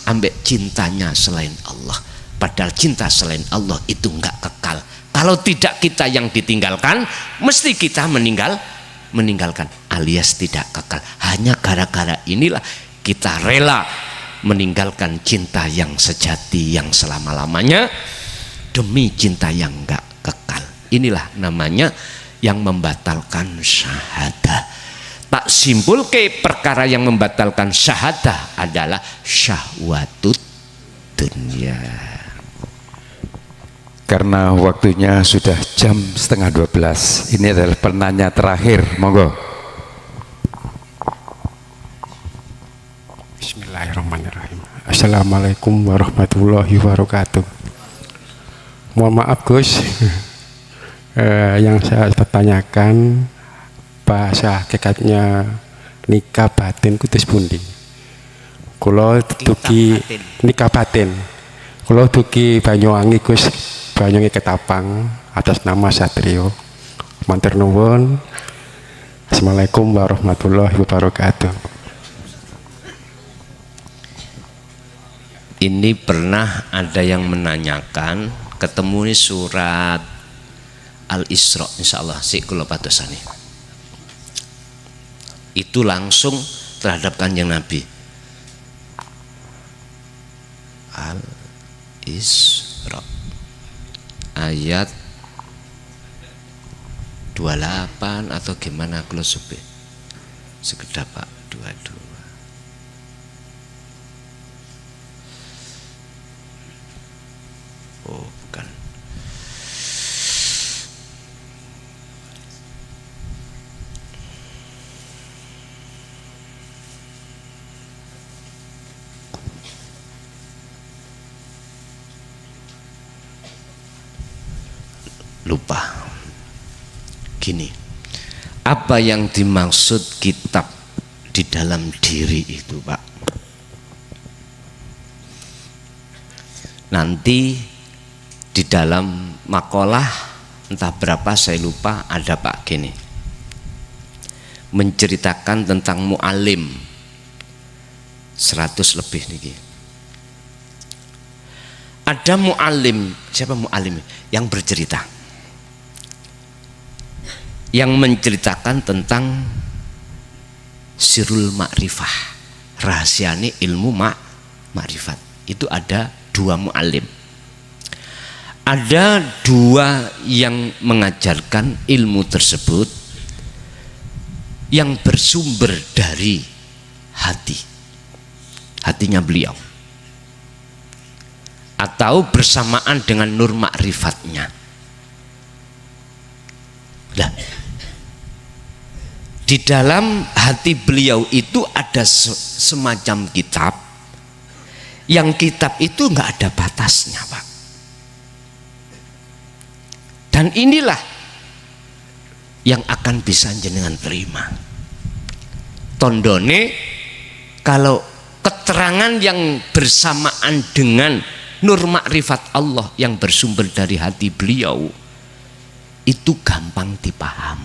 ambek cintanya selain Allah, padahal cinta selain Allah itu enggak kekal. Kalau tidak kita yang ditinggalkan, mesti kita meninggalkan alias tidak kekal. Hanya gara-gara inilah kita rela meninggalkan cinta yang sejati yang selama-lamanya demi cinta yang enggak kekal. Inilah namanya yang membatalkan syahadah. Tak simpul ke perkara yang membatalkan syahadah adalah syahwatut dunia. Karena waktunya sudah jam 11:30. Ini adalah penanya terakhir, monggo. Bismillahirrahmanirrahim. Assalamualaikum warahmatullahi wabarakatuh. Mohon maaf Gus, yang saya tanyakan bahasa hakikatnya nikah batin kutus pundi. Kulo dugi nikah batin. Kulo dugi Banyuwangi Gus, Banyuwangi Ketapang, atas nama Satrio. Matur nuwun. Assalamualaikum warahmatullahi wabarakatuh. Ini pernah ada yang menanyakan, ketemu ini surat Al-Isra, insyaallah si kula padosane. Itu langsung terhadap Kanjeng Nabi. Al-Isra ayat 28 atau gimana kalau supe sekedap Pak 22. Oh bukan. Lupa. Gini, apa yang dimaksud kitab di dalam diri itu Pak? Nanti di dalam makalah entah berapa saya lupa ada Pak gini, menceritakan tentang mu'alim 100 lebih nih. Ada mu'alim, siapa mu'alim? Yang bercerita, yang menceritakan tentang sirul ma'rifah, rahasiane ilmu ma'rifat. Itu ada 2 mu'alim. Ada 2 yang mengajarkan ilmu tersebut yang bersumber dari hatinya beliau, atau bersamaan dengan nur ma'rifatnya. Nah, di dalam hati beliau itu ada semacam kitab, yang kitab itu nggak ada batasnya Pak. Dan inilah yang akan bisa jenengan terima. Tondone kalau keterangan yang bersamaan dengan nur makrifat Allah yang bersumber dari hati beliau itu gampang dipaham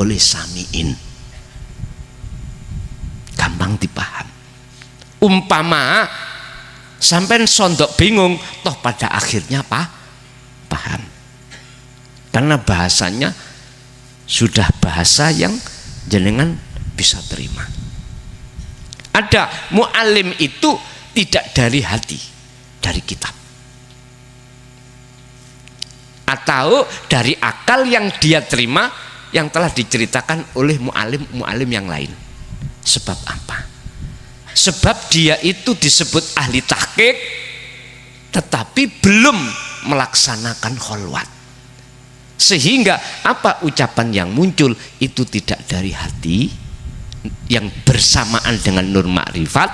oleh samiin. Gampang dipaham. Umpama sampai sondok bingung, toh pada akhirnya paham. Karena bahasanya sudah bahasa yang jenengan bisa terima. Ada mu'alim itu tidak dari hati, dari kitab, atau dari akal yang dia terima yang telah diceritakan oleh mu'alim yang lain. Sebab apa? Sebab dia itu disebut ahli tahqiq tetapi belum melaksanakan kholwat. Sehingga apa ucapan yang muncul itu tidak dari hati yang bersamaan dengan nur makrifat,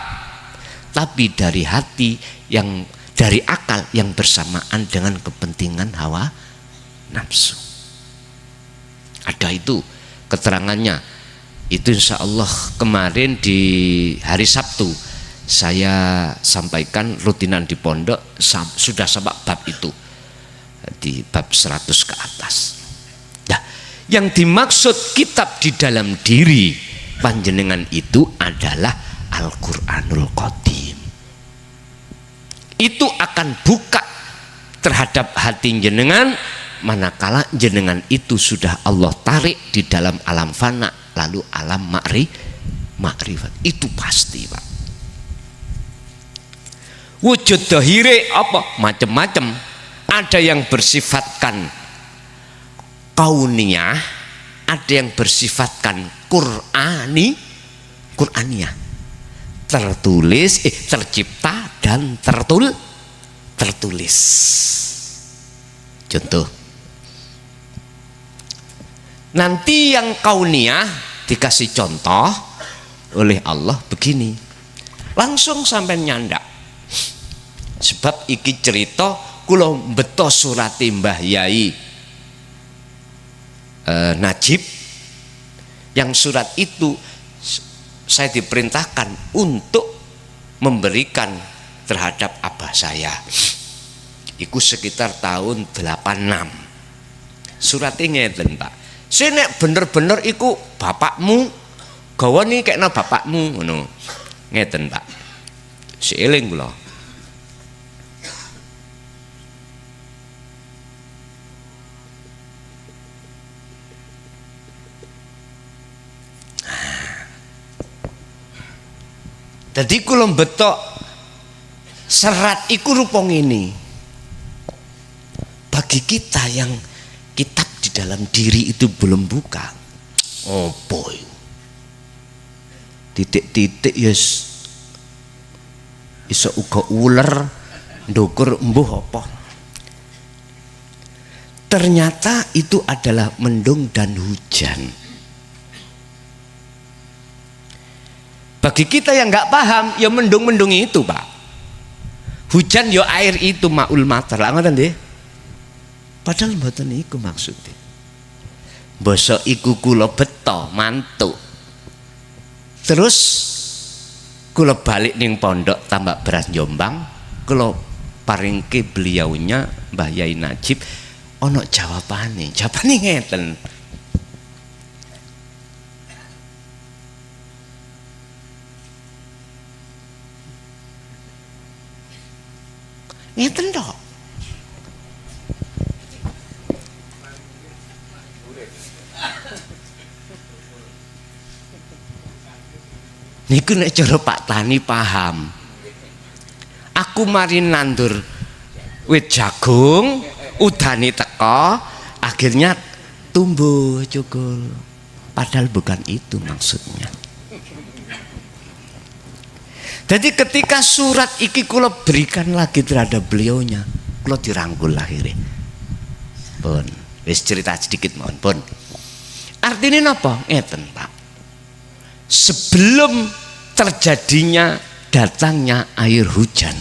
tapi dari hati yang dari akal yang bersamaan dengan kepentingan hawa nafsu. Ada itu keterangannya. Itu insya Allah kemarin di hari Sabtu saya sampaikan rutinan di pondok sudah sampai bab itu, di bab 100 ke atas. Nah, yang dimaksud kitab di dalam diri panjenengan itu adalah Al-Quranul Qadim. Itu akan buka terhadap hati jenengan manakala jenengan itu sudah Allah tarik di dalam alam fana lalu alam makrifat. Itu pasti, Pak. Wujud dohire apa? Macam-macam. Ada yang bersifatkan kauniyah, ada yang bersifatkan Qur'aniyah, tertulis, tercipta dan tertulis. Contoh, nanti yang kauniyah dikasih contoh oleh Allah begini, langsung sampai nyandak. Sebab iki cerita kula beto surati Mbah Yai Najib, yang surat itu saya diperintahkan untuk memberikan terhadap abah saya. Iku sekitar tahun 86. Suratnya ngeten, Pak. Saya nek bener-bener iku bapakmu, gawa nih kayaknya bapakmu, ngono. Ngeten, Pak. Sieling kula. Jadi kula betok serat iku rupong ini. Bagi kita yang kitab di dalam diri itu belum buka, oh boy, titik-titik yes, iso uga uler, ndukur embuh apa. Ternyata itu adalah mendung dan hujan. Bagi kita yang nggak paham, ya mendung-mendung itu, Pak. Hujan ya air itu maul matar. Lah ngoten nggih. Padahal mboten iku maksudnya. Basa iku kula beto mantuk. Terus kula balik ning pondok Tambak Beras Jombang, kula paringke beliaunya Mbah Yai Najib, ono jawabane. Jawabane ngeten. Ngeten tok. Niku nek cara Pak Tani paham. Aku mari nandur wit jagung, udane teko, akhirnya tumbuh cukul. Padahal bukan itu maksudnya. Jadi ketika surat iki kula berikan lagi terhadap beliaunya, kula dirangkul akhirnya. Pun, wis cerita sedikit mohon pun. Artinya apa? Ngeten, Pak. Sebelum terjadinya datangnya air hujan,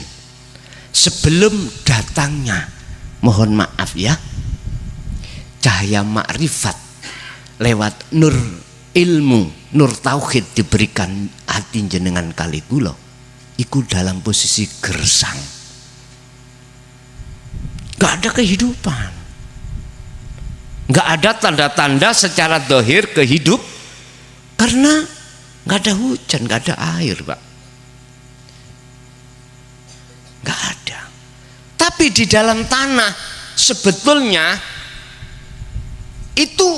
sebelum datangnya, mohon maaf ya, cahaya makrifat lewat nur ilmu, nur tauhid diberikan hati jenengan kali kula. Iku dalam posisi gersang, gak ada kehidupan, gak ada tanda-tanda secara dohir kehidup, karena gak ada hujan, gak ada air, Pak, gak ada. Tapi di dalam tanah sebetulnya itu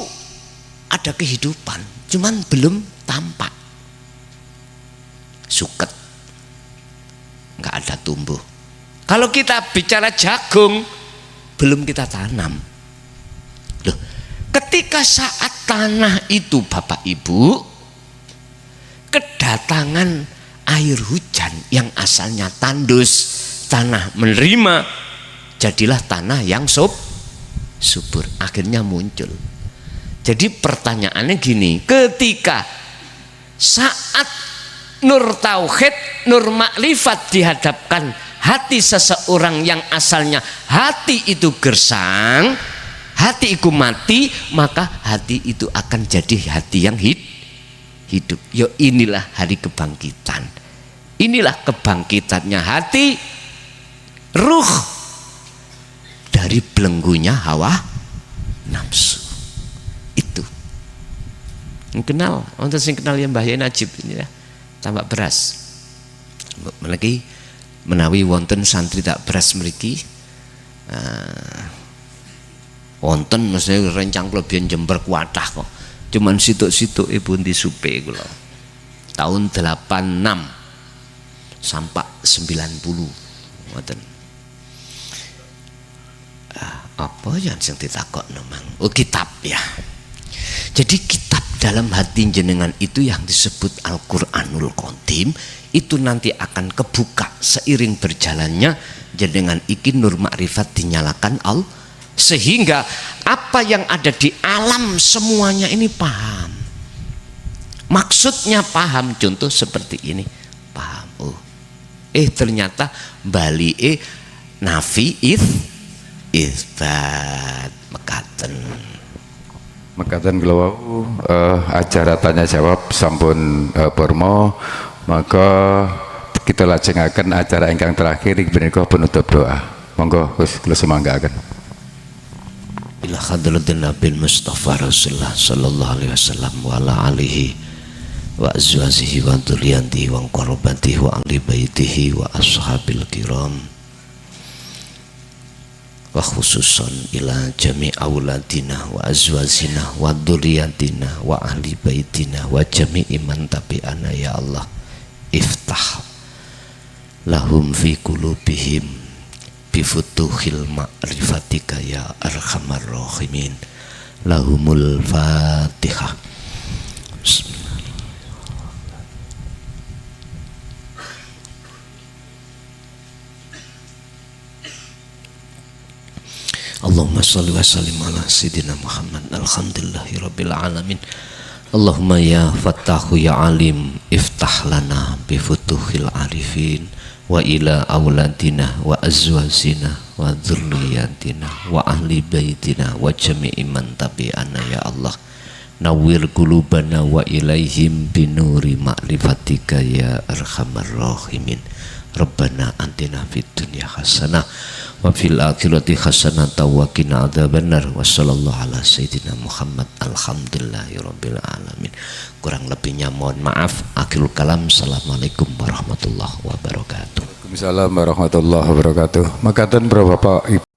ada kehidupan, cuman belum tampak. Suket, nggak ada tumbuh. Kalau kita bicara jagung, belum kita tanam. Loh, ketika saat tanah itu Bapak Ibu kedatangan air hujan yang asalnya tandus, tanah menerima, jadilah tanah yang subur. Akhirnya muncul. Jadi pertanyaannya gini, ketika saat nur tauhid, nur makrifat dihadapkan hati seseorang yang asalnya hati itu gersang, hati itu mati, maka hati itu akan jadi hati yang hidup. Yo inilah hari kebangkitan. Inilah kebangkitannya hati, ruh dari belenggunya hawa nafsu. Itu. Kenal, untuk sing kenal yang Mbah Yai Najib ini ya, tambak beras. Lagi menawi wonten santri tak beras mriki. Wonten mesti rencang klebian Jember kuatah kok. Cuman situk-situk ibu di supe kula. Tahun 86 sampai 90 wonten. Apa yang sing ditakokno mang? Oh kitab ya. Jadi kitab dalam hati jenengan itu yang disebut Al-Qur'anul Qadim itu nanti akan kebuka seiring berjalannya jenengan iki nur makrifat dinyalakan Allah, sehingga apa yang ada di alam semuanya ini paham. Maksudnya paham, contoh seperti ini, paham. Oh, ternyata Bali nafi isbat mekaten kula wau acara tanya jawab sampun Purmo, maka kita lajengaken acara ingkang terakhir menika penutup doa. Monggo Gus kula semanggaken. Ila hadratin Nabil Mustafa Rasulullah sallallahu alaihi wasallam wa ala alihi wa azwajihi wa dzurriyyatihi wa qarabatihi wa ahli baitihi wa ashabil kiram wa khususan ila jami' auladina wa azwajina wa dzurriyyatina wa ahli baitina wa jami'i man tabi'ana ya Allah, iftah lahum fi qulubihim bifutuhil ma'rifatika ya arhamar rahimin. Lahumul Fatihah. Allahumma salli wa sallim ala sayyidina Muhammad. Alhamdulillahi rabbil alamin. Allahumma ya Fattahu ya Alim, iftah lana bifutuhil arifin wa ila auladina wa azwazina wa dzurriyyatina wa ahli baitina wa jami'i man tabi'ana ya Allah. Nawwir qulubana wa ilaihim binuri ma'rifatika ya arhamar rahimin. Rabbana atina fid dunya hasanah wa fil akhirati hasanah wa qina adzabannar. Wa sallallahu ala sayyidina Muhammad. Alhamdulillahirabbil alamin. Kurang lebihnya mohon maaf. Akhirul kalam. Assalamualaikum warahmatullahi wabarakatuh. Waalaikumsalam warahmatullahi wabarakatuh. Makaten Bapak Ibu